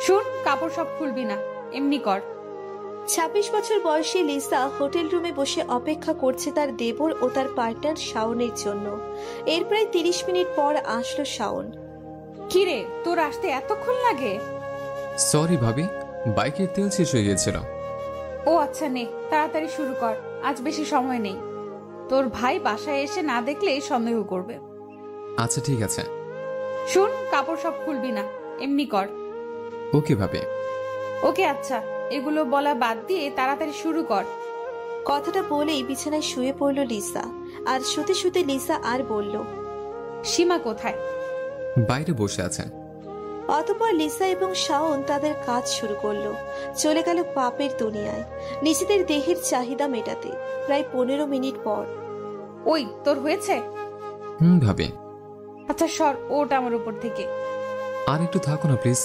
শুন, কাপড় সব খুলবি না, এমনি কর। ২৬ বছর বয়সী লিসা হোটেল রুমে বসে অপেক্ষা করছে তার দেবর ও তার পার্টনার শাওনের জন্য। এর প্রায় ৩০ মিনিট পর আসলো শাওন। কিরে, তোর আসতে এতক্ষণ লাগে? সরি ভাবি, বাইকের তেল শেষ হয়ে গিয়েছিল। ও আচ্ছা, নে তাড়াতাড়ি শুরু কর, আজ বেশি সময় নেই। তোর ভাই বাসায় এসে না দেখলে সন্দেহ করবে। আচ্ছা ঠিক আছে। শুন, কাপড় সব খুলবি না, এমনি কর। ওকে ভাবি। ওকে আচ্ছা, এগুলো বলা বাদ দিয়ে তাড়াতাড়ি শুরু কর। কথাটা বলেই বিছানায় শুয়ে পড়ল লিসা। আর শুতে শুতে লিসা আর বলল, সীমা কোথায়? বাইরে বসে আছে। অতঃপর লিসা এবং শাওন তাদের কাজ শুরু করলো। চলে গেল পাপের দুনিয়ায় নিজেদের দেহের চাহিদা মেটাতে। প্রায় ১৫ মিনিট পর, ওই তোর হয়েছে? ভাবি। আচ্ছা সর, ওটা আমার উপর থেকে। আর একটু থাকো না প্লিজ।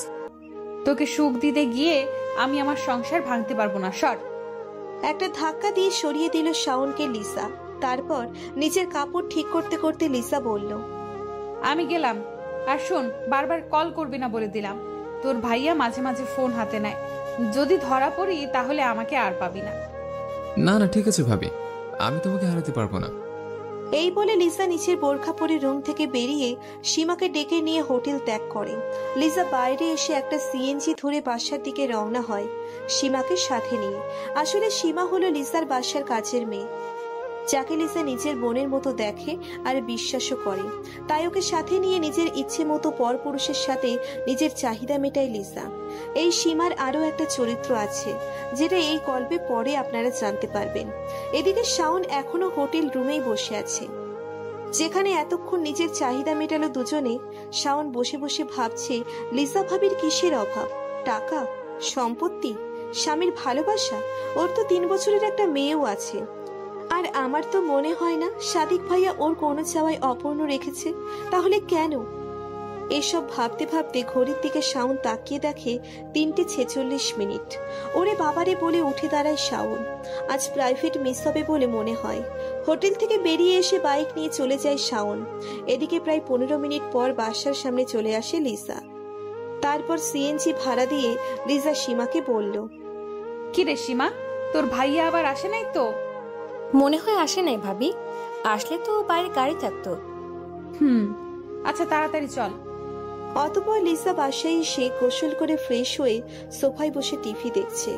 তোকে সুখ দিতে গিয়ে আমি আমার সংসার ভাঙতে পারবো না, সর। একটা ধাক্কা দিয়ে সরিয়ে দিল শাওনকে লিসা। তারপর নিজের কাপড় ঠিক করতে করতে লিসা বলল, আমি গেলাম। আর শোন, বারবার কল করবি না বলে দিলাম। তোর ভাইয়া মাঝে মাঝে ফোন হাতে নেয়, যদি ধরা পড়ি তাহলে আমাকে আর পাবি না। না না ঠিক আছে ভাবি, আমি তোমাকে হারাতে পারবো না। এই বলে লিসা নিচের বোরখা পরে রুম থেকে বেরিয়ে সীমাকে ডেকে নিয়ে হোটেল ত্যাগ করে। লিসা বাইরে এসে একটা সিএনজি ধরে বাসার দিকে রওনা হয় সীমাকে সাথে নিয়ে। আসলে সীমা হলো লিসার বাসার কাজের মেয়ে, যাকে লিসা নিজের বোনের মতো দেখে আর বিশ্বাসও করে। তাই ওকে সাথে নিয়ে নিজের ইচ্ছে মতো পরপুরুষের সাথে নিজের চাহিদা মেটায় লিসা। এই সীমার আরো একটা চরিত্র আছে, যেটা এই গল্পে পরে আপনারা জানতে পারবেন। এদিকে শাওন এখনো হোটেল রুমেই বসে আছে, যেখানে এতক্ষণ নিজের চাহিদা মেটালো দুজনে। শাওন বসে বসে ভাবছে, লিসা ভাবির কিসের অভাব? টাকা, সম্পত্তি, স্বামীর ভালোবাসা? ওর তো ৩ বছরের একটা মেয়েও আছে। আর আমার তো মনে হয় না সাদিক ভাইয়া ওর কোনো চাওয়াই অপূর্ণ রেখেছে। তাহলে কেন? এসব ভাবতে ভাবতে ঘড়ির দিকে শাওন তাকিয়ে দেখে ৩:৪৬ মিনিট। ওরে বাবারে বলে উঠে দাঁড়ায় শাওন। আজ প্রাইভেট মিস হবে বলে মনে হয়। হোটেল থেকে বেরিয়ে এসে বাইক নিয়ে চলে যায় শাওন। এদিকে প্রায় ১৫ মিনিট পর বাসার সামনে চলে আসে লিসা। তারপর সিএনজি ভাড়া দিয়ে লিসা সীমাকে বলল, কি রে সীমা, তোর ভাইয়া আবার আসে নাই তো? মনে হয় আসে নাই ভাবি, আসলে তো বাইরে গাড়ি থাকতো। আচ্ছা তাড়াতাড়ি চল। অতঃপর লিসা বাসায় এসে গোসল করে ফ্রেশ হয়ে সোফায় বসে টিভি দেখছে।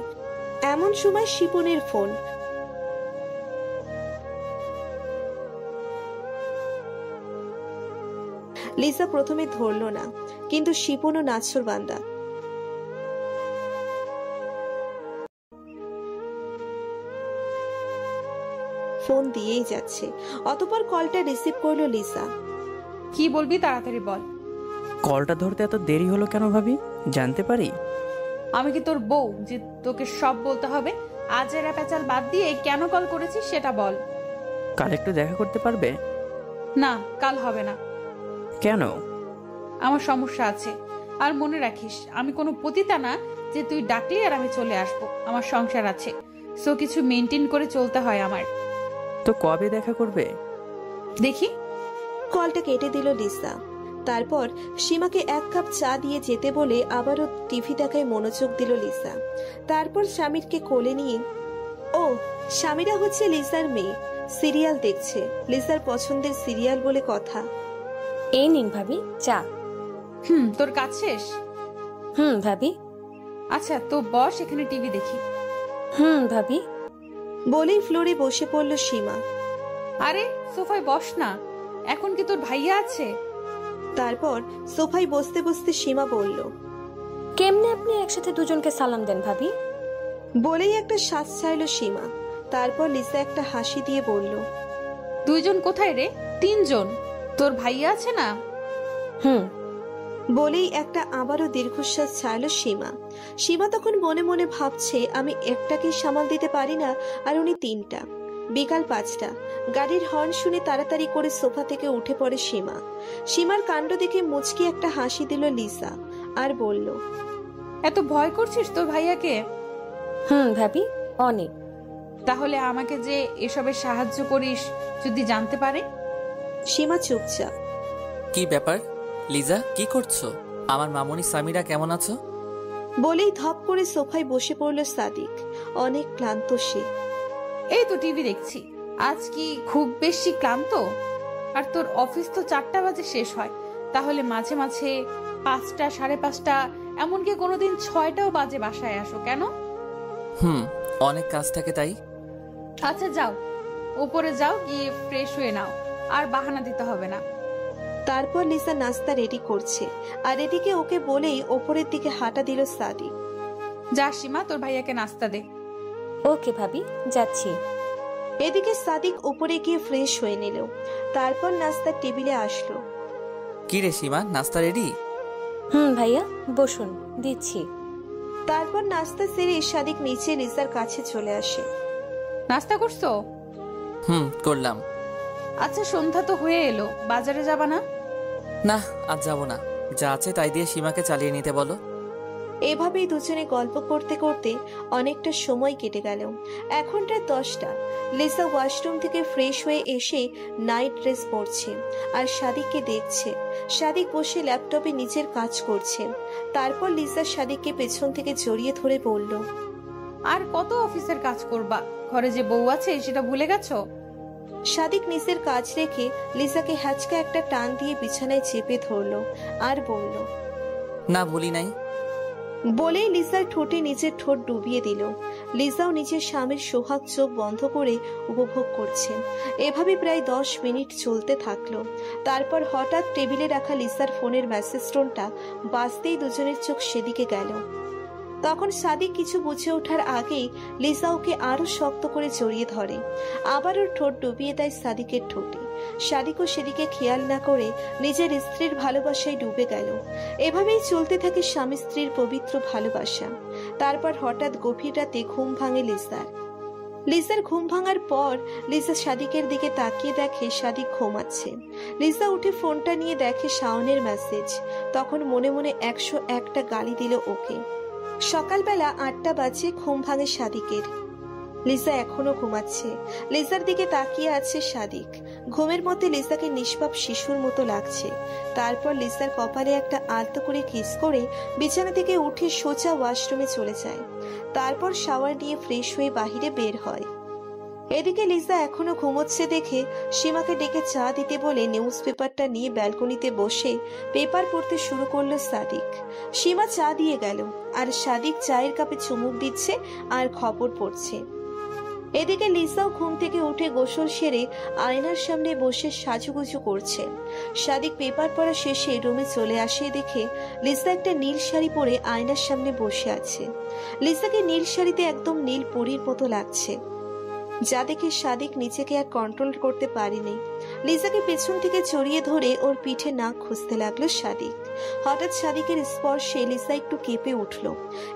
এমন সময় শিপনের ফোন। লিসা প্রথমে ধরল না, কিন্তু শিপনও নাছোড়বান্দা। ফোন দিয়েই যাচ্ছে। অতঃপর কলটা রিসিভ করলো লিসা। কি বলবি তাড়াতাড়ি বল। কলটা ধরতে এত দেরি হলো কেন ভাবি, জানতে পারি? আমি কি তোর বউ যে তোকে সব বলতে হবে? আজ এরা পেঁচাল বাদ দিয়ে কেন কল করেছিস সেটা বল। কাল একটু দেখা করতে পারবে? না, কাল হবে না। কেন? আমার সমস্যা আছে। আর মনে রাখিস, আমি কোনো পতিতা না যে তুই ডাকলি আর আমি চলে আসব। আমার সংসার আছে, সো কিছু মেনটেন করে চলতে হয় আমার। তো কবে দেখা করবে? দেখি। কলটা কেটে দিল লিসা। তারপর সীমাকে ১ কাপ চা দিয়ে যেতে বলে আবারও টিভি দেখায় মনোযোগ দিল লিসা। তারপর স্বামীরকে কোলে নিয়ে, ও স্বামীরা হচ্ছে লিসার মেয়ে, সিরিয়াল দেখছে। লিসার পছন্দের সিরিয়াল বলে কথা। এই নিন ভাবি চা। তোর কাজ শেষ? ভাবি। আচ্ছা তো বস, এখানে টিভি দেখি। ভাবি। বলেই ফ্লোরে বসে পড়ল সীমা। আরে সোফায় বস না, এখন কি তোর ভাইয়া আছে? তারপর সোফায় বসতে বসতে সীমা বলল, কেমনে আপনি একসাথে দুজনকে সালাম দেন ভাবি? বলেই একটা শ্বাস ছাড়ল সীমা। তারপর লিসা একটা হাসি দিয়ে বলল, 2 জন কোথায় রে? 3 জন। তোর ভাইয়া আছে না? বলেই একটা আবারও দীর্ঘশ্বাস ছাড়ল সীমা। সীমা তখন মনে মনে ভাবছে, আমি একটাকেই সামাল দিতে পারি না, আর উনি 3টা। বিকাল 5টা। গাড়ির হর্ন শুনে তাড়াতাড়ি করে সোফা থেকে উঠে পড়ে সীমা। সীমার কাণ্ড দেখে মুচকি একটা হাসি দিল লিসা আর বলল, এত ভয় করছিস তোর ভাইয়াকে? ভাবি, অনেক। তাহলে আমাকে যে এসবে সাহায্য করিস যদি জানতে পারে? সীমা চুপচাপ। কি ব্যাপার লিজা, কি করছো? আমার মামুনি সামিরা কেমন আছো? বলেই ধপ করে সোফায় বসে পড়ল সাদিক। অনেক ক্লান্ত সে। এই তো টিভি দেখছি। আজ কি খুব বেশি ক্লান্ত? আর তোর অফিস তো 4টা বাজে শেষ হয়, তাহলে মাঝে মাঝে 5টা, 5:30, এমনকি কোনোদিন 6টাও বাজে বাসায় আসো কেন? অনেক কাজ থাকে তাই। আচ্ছা যাও, উপরে যাও, গিয়ে ফ্রেশ হয়ে নাও, আর বাহানা দিতে হবে না। তারপর লিসা নাস্তা রেডি করছে, আর এদিকে ওকে বলেই ওপরের দিকে হাঁটা দিল সাদিক। যা সীমা, তোর ভাইয়াকে নাস্তা দে। ওকে ভাবি, যাচ্ছি। এদিকে সাদিক উপরে গিয়ে ফ্রেশ হয়ে নিল, তারপর নাস্তার টেবিলে আসলো। কি রে সীমা, নাস্তা রেডি? ভাইয়া বসুন, দিচ্ছি। তারপর নাস্তা সেরে সাদিক নিচে লিসার কাছে চলে আসে। নাস্তা করছো? করলাম। আচ্ছা, সন্ধ্যা তো হয়ে এলো, বাজারে যাবা না? না, আজ যাব না। যা আছে তাই দিয়ে সীমাকে চালিয়ে নিতে বলো। এভাবেই দুজনে গল্প করতে করতে অনেকটা সময় কেটে গেল। এখন রাত 10টা। লিসা ওয়াশরুম থেকে ফ্রেশ হয়ে এসে নাইট ড্রেস পরছে আর সাদিককে দেখছে। সাদিক বসে ল্যাপটপে নিজের কাজ করছে। তারপর লিসা সাদিককে পেছন থেকে জড়িয়ে ধরে বলল, আর কত অফিসের কাজ করবা? ঘরে যে বউ আছে সেটা ভুলে গেছো? সাদিক নিজের কাজ রেখে লিসাকে হ্যাচকা একটা টান দিয়ে বিছানায় চেপে ধরলো আর বলল, না, ভুলি নাই। বলেই লিসার ঠোঁটে নিজের ঠোঁট ডুবিয়ে দিল। লিসাও নিজের স্বামীর সোহাগ চোখ বন্ধ করে উপভোগ করছে। এভাবে প্রায় 10 মিনিট চলতে থাকলো। তারপর হঠাৎ টেবিলে রাখা লিসার ফোনের মেসেজ টোনটা বাজতেই দুজনের চোখ সেদিকে গেল। তখন সাদিক কিছু বুঝে ওঠার আগেই লিসা ওকে আরো শক্ত করে জড়িয়ে ধরে, আবার ওর ঠোঁট ডুবিয়ে দেয় সাদিকের ঠোঁটে। সাদিকও সেদিকে খেয়াল না করে নিজের স্ত্রীর ভালোবাসায় ডুবে গেল। এভাবেই চলতে থাকে স্বামী স্ত্রীর পবিত্র ভালোবাসা। তারপর হঠাৎ গভীর রাতে ঘুম ভাঙে লিসার ঘুম ভাঙার পর লিসা সাদিকের দিকে তাকিয়ে দেখে সাদিক ঘুমাচ্ছে। লিসা উঠে ফোনটা নিয়ে দেখে শাওনের মেসেজ। তখন মনে মনে 101টা গালি দিল ওকে। সকালবেলা 8টা বাজে ঘুম ভাঙে সাদিকের। লিসা এখনো ঘুমাচ্ছে। লিসার দিকে তাকিয়ে আছে সাদিক। ঘুমের মধ্যে লিসাকে নিষ্পাপ শিশুর মতো লাগছে। তারপর লিসার কপালে একটা আলতো করে কিস করে বিছানা থেকে উঠে সোজা ওয়াশরুমে চলে যায়। তারপর শাওয়ার নিয়ে ফ্রেশ হয়ে বাহিরে বের হয়। এদিকে লিসা এখনো ঘুমোচ্ছে দেখে সীমাকে ডেকে চা দিতে বলে নিউজ পেপারটা নিয়ে ব্যালকনিতে বসে পেপার পড়তে শুরু করলো সাদিক। সীমা চা দিয়ে গেল, আর সাদিক চায়ের কাপে চুমুক দিচ্ছে আর খবর পড়ছে। এদিকে লিসাও ঘুম থেকে উঠে গোসল সেরে আয়নার সামনে বসে সাজুগুজু করছে। সাদিক পেপার পড়া শেষে রুমে চলে আসে দেখে লিসা একটা নীল শাড়ি পরে আয়নার সামনে বসে আছে। লিসাকে নীল শাড়িতে একদম নীল পরীর মতো লাগছে, যা দেখে সাদিক নিজেকে আর কন্ট্রোল করতে পারেনি। লিসাকে পেছন থেকে জড়িয়ে ধরে ওর পিঠে নাক খুঁজতে লাগলো সাদিক। হঠাৎ সাদিকের স্পর্শে লিসা একটু কেঁপে উঠল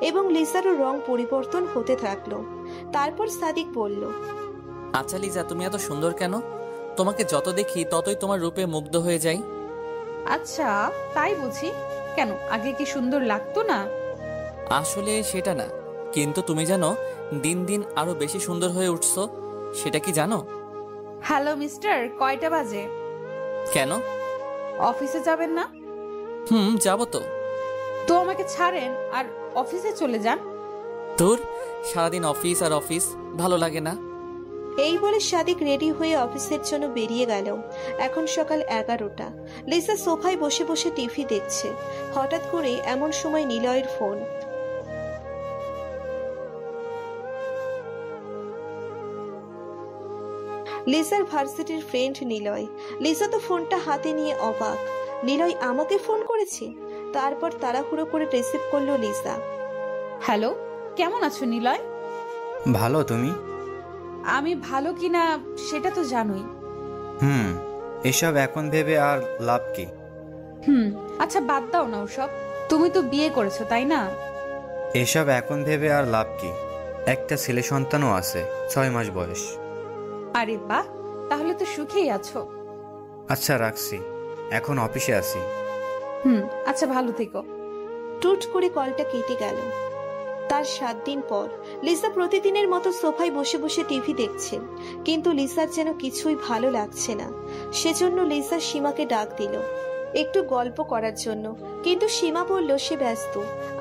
এবং লিসারও রং পরিবর্তন হতে থাকলো। তারপর সাদিক বলল, আচ্ছা লিজা, তুমি এত সুন্দর কেন? তোমাকে যত দেখি ততই তোমার রূপে মুগ্ধ হয়ে যাই। আচ্ছা, তাই বুঝি? কেন, আগে কি সুন্দর লাগতো না? আসলে সেটা না, কিন্তু তুমি জানো দিন দিন আরো বেশি সুন্দর হয়ে উঠছো। সেটা কি জানো? হ্যালো মিস্টার, কয়টা বাজে? কেন? অফিসে যাবেন না? যাবো তো। তো আমাকে ছাড়েন আর অফিসে চলে যান। তোর সারাদিন অফিস আর অফিস, ভালো লাগে না? এই বলে সাদিক রেডি হয়ে অফিসের জন্য বেরিয়ে গেল। এখন সকাল 11টা। লিসা সোফায় বসে বসে টিভি দেখছে। হঠাৎ করে এমন সময় নিলয়ের ফোন। লিসার ভার্সিটির ফ্রেন্ড নিলয়। লিসা তো ফোনটা হাতে নিয়ে অবাক, নিলয় আমাকে ফোন করেছে। তারপর তাড়াহুড়ো করে রিসিভ করলো লিসা। হ্যালো, কেমন আছো নিলয়? ভালো, তুমি? আমি ভালো কিনা সেটা তো জানোই। এসব এখন ভেবে আর লাভ কি? আচ্ছা বাদ দাও না ওসব। তুমি তো বিয়ে করেছো, তাই না? এসব এখন ভেবে আর লাভ কি? একটা ছেলে সন্তানও আছে, 6 মাস বয়স। আরে বাহ, তাহলে তো সুখেই আছো। আচ্ছা রাখছি, এখন অফিসে আছি। আচ্ছা, ভালো থেকো। টুট করে কলটা কেটে গেল। তার 7 দিন পর লিসা প্রতিদিনের মতো সোফায় বসে বসে টিভি দেখছে, কিন্তু লিসার যেন কিছুই ভালো লাগছে না। সেজন্য লিসা সীমাকে ডাক দিল। একটু গল্প করার জন্য, কিন্তু সীমা বলল সে ব্যস্ত।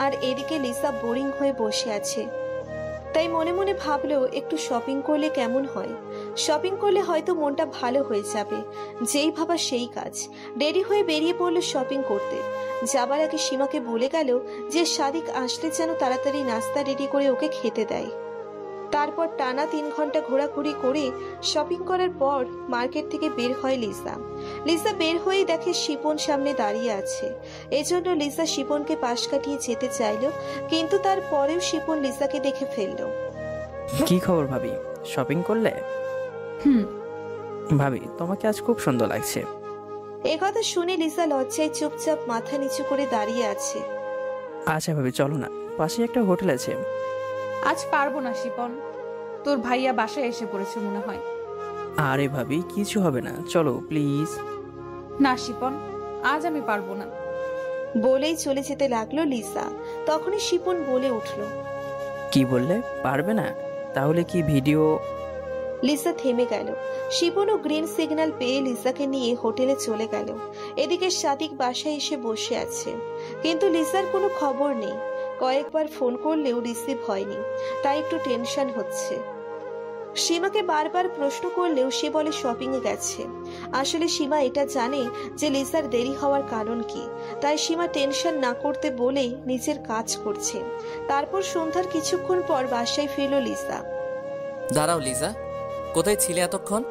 আর এদিকে লিসা বোরিং হয়ে বসে আছে। তাই মনে মনে ভাবলো একটু শপিং করলে কেমন হয়। শপিং করলে হয়তো মনটা ভালো হয়ে যাবে। যেই ভাবা সেই কাজ। দেরি হয়ে বেরিয়ে পড়লো শপিং করতে। যাবার আগে সীমাকে বলে গেল যে সাদিক আসলে যেন তাড়াতাড়ি নাস্তা রেডি করে ওকে খেতে দেয়। তারপর টানা 3 ঘন্টা ঘোরাঘুরি করে শপিং করার পর মার্কেট থেকে বের হয় লিসা। লিসা বের হয়ে দেখে শিপন সামনে দাঁড়িয়ে আছে। এজন্য লিসা শিপনকে পাশ কাটিয়ে যেতে চাইল, কিন্তু তারপরেও শিপন লিসাকে দেখে ফেলল। কি খবর ভাবি, শপিং করলে? হুম। ভাবি তোমাকে আজ খুব সুন্দর লাগছে। একথা শুনে লিসা লজ্জায় চুপচাপ মাথা নিচু করে দাঁড়িয়ে আছে। আচ্ছা ভাবি চলো না, পাশে একটা হোটেল আছে। আজ পারবো না শিপন, তোর ভাইয়া বাসায় এসে পড়েছে মনে হয়। আরে ভাবি কিছু হবে না, চলো প্লিজ। না শিপন, আজ আমি পারবো না। বলেই চলে যেতে লাগলো লিসা। তখনই শিপন বলে উঠল, কি বললে? পারবে না? তাহলে কি ভিডিও? লিসা থেমে গেল। শিপনও গ্রিন সিগন্যাল পেয়ে লিসাকে নিয়ে হোটেলে চলে গেল। এদিকে সাদিক বাসায় এসে বসে আছে, কিন্তু লিসার কোনো খবর নেই। কয়েকবার ফোন করলেও রিসিভ হয়নি, তাই একটু টেনশন হচ্ছে। সীমাকে বারবার প্রশ্ন করলেও সে বলে শপিং এ গেছে। আসলে সীমা এটা জানে যে লিসার দেরি হওয়ার কারণ কি, তাই সীমা টেনশন না করতে বলেই নিজের কাজ করছে। তারপর সন্ধ্যার কিছুক্ষণ পর বাসায় ফিরল লিসা। দাঁড়াও লিজা, কোথায় ছিলে এতক্ষণ?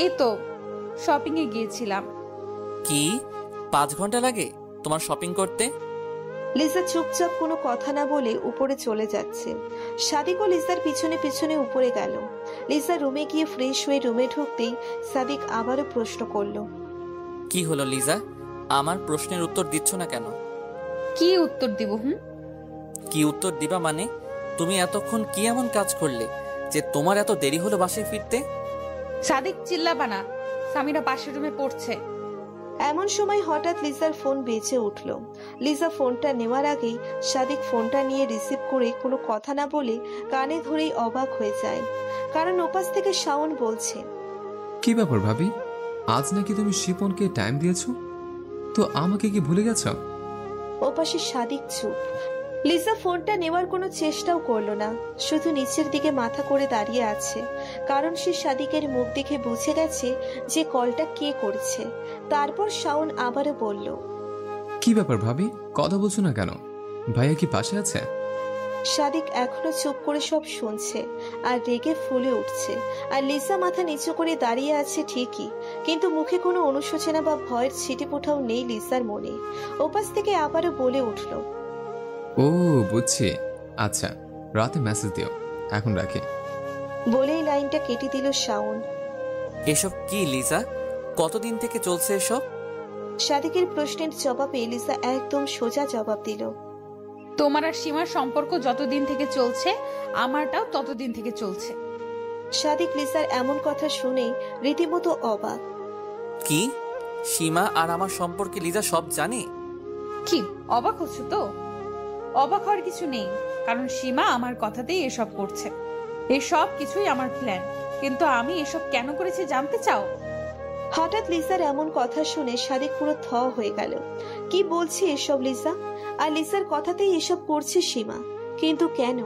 এই তো শপিং এ গিয়েছিলাম। কি 5 ঘন্টা লাগে তোমার শপিং করতে? লিসা চুপচাপ কোনো কথা না বলে উপরে চলে যাচ্ছে। সাদিকও লিসার পিছনে পিছনে উপরে গেল। লিসা রুমে গিয়ে ফ্রেশ হয়ে রুমে ঢুকতেই সাদিক আবারও প্রশ্ন করলো, কি হলো লিজা, আমার প্রশ্নের উত্তর দিচ্ছ না কেন? কি উত্তর দিব? কি উত্তর দিবা মানে? তুমি এতক্ষণ কি এমন কাজ করলে যে তোমার এত দেরি হলো বাসায় ফিরতে? সাদিক চিল্লাবা না, সামিরা পাশের রুমে পড়ছে। এমন সময় হঠাৎ লিসার ফোন বেজে উঠল। লিসা ফোনটা নেওয়ার আগেই সাদিক ফোনটা নিয়ে রিসিভ করে কোনো কথা না বলে কানে ধরেই অবাক হয়ে যায়, কারণ ওপাশ থেকে শাওন বলছে, কি ব্যাপার ভাবি, আজ নাকি তুমি শিপনকে টাইম দিয়েছো? তো আমাকে কি ভুলে গেছো? ওপাশে সাদিক চুপ। লিসা ফোনটা নেওয়ার কোনো চেষ্টাও করলো না, শুধু নিচের দিকে মাথা করে দাঁড়িয়ে আছে, কারণ সে সাদিকের মুখ দেখে বুঝে গেছে যে কলটা কে করছে। তারপর শাওন আবারও বলল, কি ব্যাপার ভাবি, কথা বলছো না কেন? ভাইয়া কি পাশে আছে? সাদিক এখনো চুপ করে সব শুনছে আর রেগে ফুলে উঠছে। আর লিসা মাথা নিচু করে দাঁড়িয়ে আছে ঠিকই, কিন্তু মুখে কোনো অনুশোচনা বা ভয়ের ছিটেফোঁটাও নেই লিসার মনে। ওপাশ থেকে আবারও বলে উঠল, ও বুঝছি, আচ্ছা রাতে মেসেজ দিও, এখন রাখি। বলেই লাইনটা কেটে দিল শাওন। এসব কি লিজা, কতদিন থেকে চলছে এসব? সাদিকের প্রশ্নের জবাবে লিসা একদম সোজা জবাব দিল, তোমার আর সীমার সম্পর্ক যতদিন থেকে চলছে, আমারটাও ততদিন থেকে চলছে। সাদিক লিসার এমন কথা শুনে রীতিমতো অবাক। কি সীমা আর আমার সম্পর্কে লিজা সব জানে? কি অবাক হচ্ছ তো? অবাক হওয়ার কিছু নেই, কারণ সীমা আমার কথাতেই এসব করছে। এসব কিছুই আমার প্ল্যান, কিন্তু আমি এসব কেন করেছি জানতে চাও? হঠাৎ লিসার এমন কথা শুনে সাদিক পুরো থ হয়ে গেল। কি বলছে এসব লিসা? আর লিসার কথাতেই এসব করছে সীমা, কিন্তু কেন?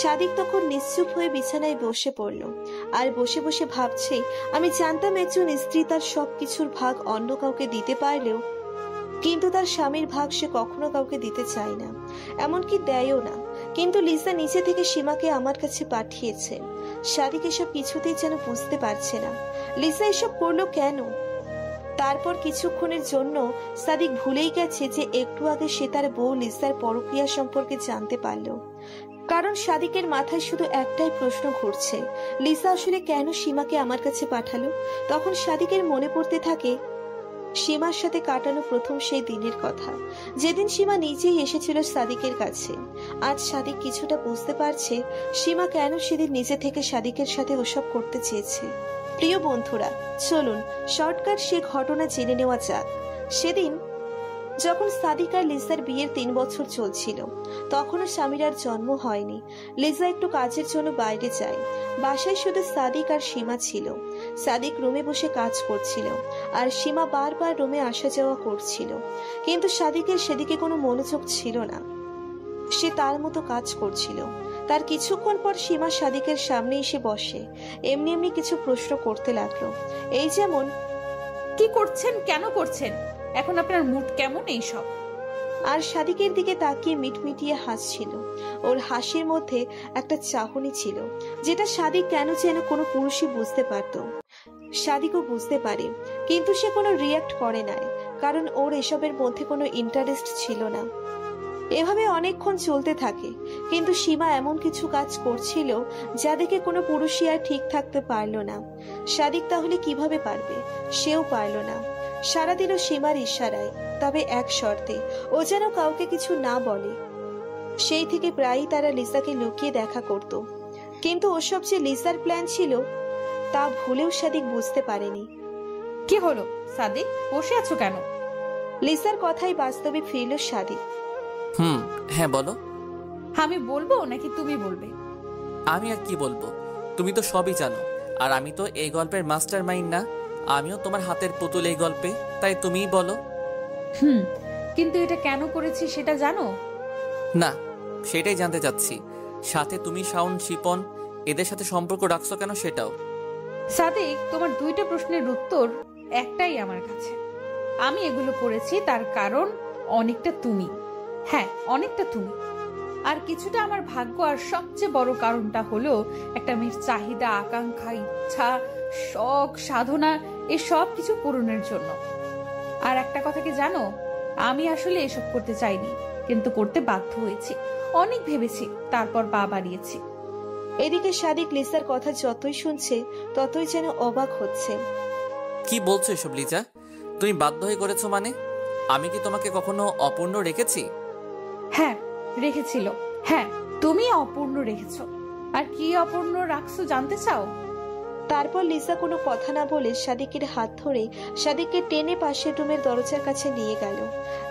সাদিক তখন নিশ্চুপ হয়ে বিছানায় বসে পড়ল আর বসে বসে ভাবছে, আমি জানতাম একজন স্ত্রী তার সবকিছুর ভাগ অন্য কাউকে দিতে পারলেও, কিন্তু তার স্বামীর ভাগ সে কখনো কাউকে দিতে চায় না, এমনকি দেয়ও না। কিন্তু লিসা নিচে থেকে সীমাকে আমার কাছে পাঠিয়েছে। সাদিক এসব কিছুতেই যেন বুঝতে পারছে না লিসা এসব করলো কেন। তারপর কিছুক্ষণের জন্য সাদিক ভুলেই গেছে যে একটু আগে সে তার বউ লিসার পরক্রিয়া সম্পর্কে জানতে পারলো, কারণ সাদিকের মাথায় শুধু একটাই প্রশ্ন ঘুরছে, লিসা আসলে কেন সীমাকে আমার কাছে পাঠালো। তখন সাদিকের মনে পড়তে থাকে সীমার সাথে কাটানো প্রথম সেই দিনের কথা, যেদিন সীমা নিজেই এসেছিল সাদিকের কাছে। আজ সাদিক কিছুটা বুঝতে পারছে সীমা কেন সেদিন নিজে থেকে সাদিকের সাথে ওসব করতে চেয়েছে। প্রিয় বন্ধুরা, চলুন শর্টকাট সে ঘটনা জেনে নেওয়া যাক। সেদিন যখন সাদিক আর লিসার বিয়ের 3 বছর চলছিল, তখনও সামিরার জন্ম হয়নি। লিসা একটু কাজের জন্য বাইরে যায়। বাসায় শুধু সাদিক আর সীমা ছিল। সাদিক রুমে বসে কাজ করছিল আর সীমা বারবার রুমে আসা যাওয়া করছিল, কিন্তু সাদিকের সেদিকে কোনো মনোযোগ ছিল না। সে তার মতো কাজ করছিল। তার কিছুক্ষণ পর সীমা সাদিকের সামনে এসে বসে এমনি এমনি কিছু প্রশ্ন করতে লাগলো। এই যেমন, কি করছেন, কেন করছেন, এখন আপনার মুড কেমন, এই সব। আর সাদিকের দিকে তাকিয়ে মিটমিটিয়ে হাসছিল। ওর হাসির মধ্যে একটা চাহনি ছিল, যেটা সাদিক কেন যেন কোনো পুরুষই বুঝতে পারত। সাদিকও বুঝতে পারে, কিন্তু সে কোনো রিয়াক্ট করে নাই, কারণ ওর এসবের মধ্যে কোনো ইন্টারেস্ট ছিল না। এভাবে অনেকক্ষণ চলতে থাকে, কিন্তু সীমা এমন কিছু কাজ করছিল যা দেখে কোনো পুরুষই আর ঠিক থাকতে পারল না। সাদিক তাহলে কিভাবে পারবে? সেও পারল না। সারাদিনও সীমার ইশারায়, তবে এক শর্তে, ও যেন কাউকে কিছু না বলে। সেই থেকে প্রায়ই তারা লিসাকে লুকিয়ে দেখা করত, কিন্তু ওসব যে লিসার প্ল্যান ছিল তা ভুলেও সাদিক বুঝতে পারেনি। কি হলো সাদিক, বসে আছো কেন? লিসার কথাই বাস্তবে ফিরল সাদিক। হ্যাঁ বলো। আমি বলবো নাকি তুমি বলবে? আমি আর কি বলবো, তুমি তো সবই জানো। আর আমি তো এই গল্পের মাস্টার মাইন্ড না, আমিও তোমার হাতের পুতুল এই গল্পে, তাই তুমিই বলো। কিন্তু এটা কেন করেছি সেটা জানো? না, সেটাই জানতে চাচ্ছি। সাথে তুমি, শাওন, শিপন এদের সাথে সম্পর্ক রাখছো কেন সেটাও। সাদিক, তোমার দুইটা প্রশ্নের উত্তর একটাই আমার কাছে। আমি এগুলো করেছি তার কারণ অনেকটা তুমি, হ্যাঁ অনেকটা তুমি, আর কিছুটা আমার ভাগ্য। আর সবচেয়ে বড় কারণটা হলো একটা মেয়ের চাহিদা, আকাঙ্ক্ষা, ইচ্ছা, শখ, সাধনা, এই সব কিছু পূরণের জন্য। আর একটা কথা কি জানো, আমি আসলে এসব করতে চাইনি, কিন্তু করতে বাধ্য হয়েছি। অনেক ভেবেছি, তারপর পা বাড়িয়েছি। এদিকে সাদিক লিসার কথা যতই শুনছে ততই যেন অবাক হচ্ছে। কি বলছো এসব লিজা? তুমি বাধ্য হয়ে করেছো মানে? আমি কি তোমাকে কখনো অপূর্ণ রেখেছি? হ্যাঁ রেখেছিল, হ্যাঁ তুমি অপূর্ণ রেখেছো। আর কি অপূর্ণ রাখছো জানতে চাও? তারপর লিসা কোনো কথা না বলে সাদিকের হাত ধরে সাদিককে টেনে পাশের রুমের দরজার কাছে নিয়ে গেল।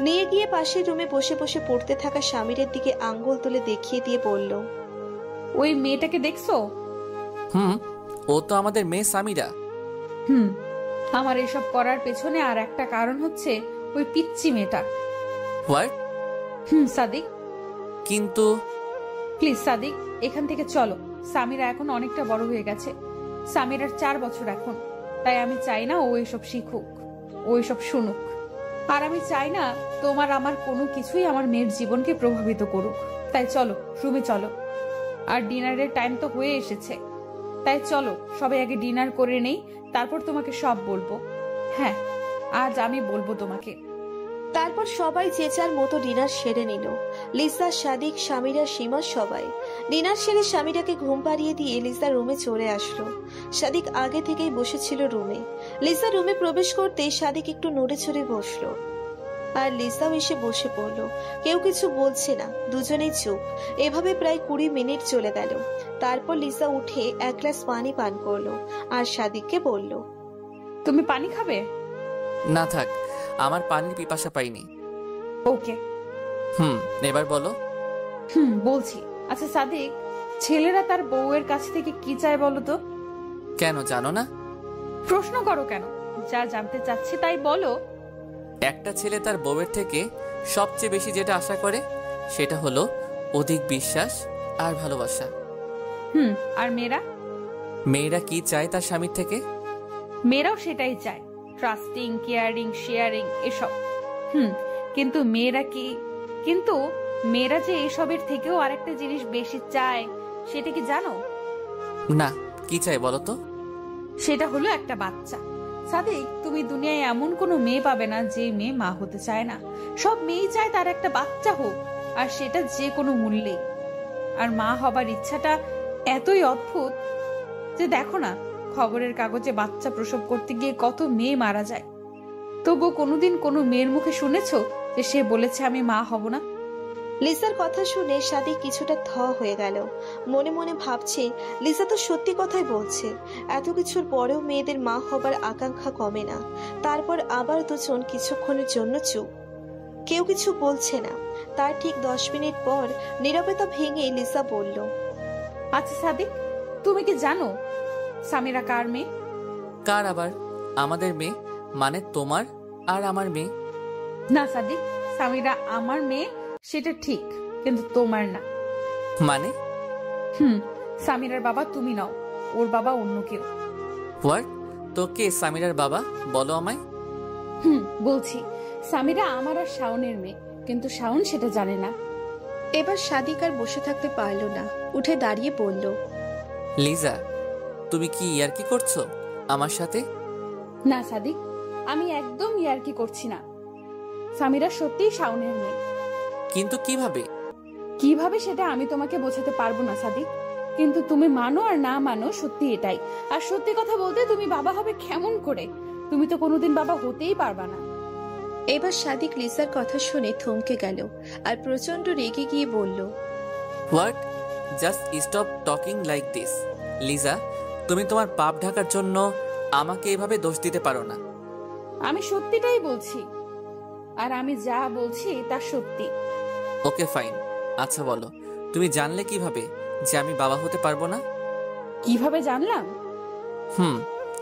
নিয়ে গিয়ে পাশের রুমে বসে বসে পড়তে থাকা স্বামীরের দিকে আঙ্গুল তুলে দেখিয়ে দিয়ে বলল, ওই মেয়েটাকে দেখছো? ও তো আমাদের মেয়ে সামিরা। আমার এসব করার পেছনে আর একটা কারণ হচ্ছে ওই পিচ্চি মেয়েটা। হোয়াট? সাদিক, কিন্তু প্লিজ সাদিক, এখান থেকে চলো। সামিরা এখন অনেকটা বড় হয়ে গেছে। সামিরার 4 বছর এখন, তাই আমি চাই না ও এসব শিখুক, ও এসব শুনুক। আর আমি চাই না তোমার আমার কোনো কিছুই আমার মেয়ের জীবনকে প্রভাবিত করুক। তাই চলো, রুমে চলো। আর ডিনারের টাইম তো হয়ে এসেছে, তাই চলো সবাই আগে ডিনার করে নেই, তারপর তোমাকে সব বলবো। হ্যাঁ, আজ আমি বলবো তোমাকে। তারপর সবাই যে যার মতো ডিনার সেরে নিল। লিসা, সাদিক, স্বামীরা, সীমা সবাই ডিনার সেরে স্বামীরাকে ঘুম পাড়িয়ে দিয়ে লিসা রুমে চলে আসলো। সাদিক আগে থেকেই বসেছিল রুমে। লিসা রুমে প্রবেশ করতেই সাদিক একটু নড়ে চড়ে বসলো, আর লিসাও এসে বসে পড়লো। কেউ কিছু বলছে না, দুজনেই চুপ। এভাবে প্রায় 20 মিনিট চলে গেল। তারপর লিসা উঠে 1 গ্লাস পানি পান করলো আর সাদিককে বলল, তুমি পানি খাবে? না থাক, আমার পানির পিপাসা পাইনি। ওকে। এবার বলো। বলছি। আচ্ছা সাদিক, ছেলেরা তার বউয়ের কাছ থেকে কি চায় বলো তো? কেন জানো না? প্রশ্ন করো কেন? যা জানতে চাচ্ছি তাই বলো। একটা ছেলে তার বউয়ের থেকে সবচেয়ে বেশি যেটা আশা করে সেটা হলো অধিক বিশ্বাস আর ভালোবাসা। আর মেয়েরা? মেয়েরা কি চায় তার স্বামীর থেকে? মেয়েরাও সেটাই চায়, ট্রাস্টিং, কেয়ারিং, শেয়ারিং, এসব। কিন্তু মেয়েরা যে এসবের থেকেও আরেকটা জিনিস বেশি চায়, সেটা কি জানো? না, কি চাই বলো তো? সেটা হলো একটা বাচ্চা। সাদিক, তুমি দুনিয়ায় এমন কোনো মেয়ে পাবে না যে মেয়ে মা হতে চায় না। সব মেয়েই চায় তার একটা বাচ্চা হোক, আর সেটা যে কোনো মূল্যে। আর মা হবার ইচ্ছাটা এতই অদ্ভুত যে দেখো না, খবরের কাগজে বাচ্চা প্রসব করতে গিয়ে কত মেয়ে মারা যায়। তবু কোনোদিন কোনো মেয়ের মুখে শুনেছো যে সে বলেছে আমি মা হব না? লিসার কথা শুনে সাদিক কিছুটা থ হয়ে গেল। মনে মনে ভাবছে, লিসা তো সত্যি কথাই বলছে। এত কিছুর পরেও মেয়েদের মা হবার আকাঙ্ক্ষা কমে না। তারপর আবার দুজন কিছুক্ষণের জন্য চুপ, কেউ কিছু বলছে না। তার ঠিক 10 মিনিট পর নীরবতা ভেঙে লিসা বলল, আচ্ছা সাদিক, তুমি কি জানো সামিরা কার মেয়ে? কার আবার? আমাদের মেয়ে, মানে তোমার আর আমার মেয়ে। না সাদিক, সামিরা আমার মেয়ে সেটা ঠিক, কিন্তু তোমার না। মানে? সামিরার বাবা তুমি নাও, ওর বাবা অন্য কেউ। হোয়াট? তো কে সামিরার বাবা, বলো আমায়। বলছি, সামিরা আমার আর শাওনের মেয়ে, কিন্তু শাওন সেটা জানে না। এবার সাদিক আর বসে থাকতে পারল না, উঠে দাঁড়িয়ে বলল, লিজা, তুমি কি ইয়ার্কি করছো আমার সাথে? না সাদিক, আমি একদম ইয়ার্কি করছি না। সামিরা সত্যিই শাওনের মেয়ে। কিন্তু কিভাবে? কিভাবে সেটা আমি তোমাকে বোঝাতে পারবো না সাদিক, কিন্তু তুমি মানো আর না মানো সত্যি এটাই। আর সত্যি কথা বলতে, তুমি বাবা হবে কেমন করে? তুমি তো কোনোদিন বাবা হতেই পারবা না। এবার সাদিক লিসার কথা শুনে থমকে গেল আর প্রচন্ড রেগে গিয়ে বলল, what? Just stop talking like this. Liza, তুমি তোমার পাপ ঢাকার জন্য আমাকে এভাবে দোষ দিতে পারো না। আমি সত্যিটাই বলছি, আর আমি যা বলছি তা সত্যি। ওকে ফাইন, আচ্ছা বলো, তুমি জানলে কিভাবে যে আমি বাবা হতে পারবো না? কিভাবে জানলাম?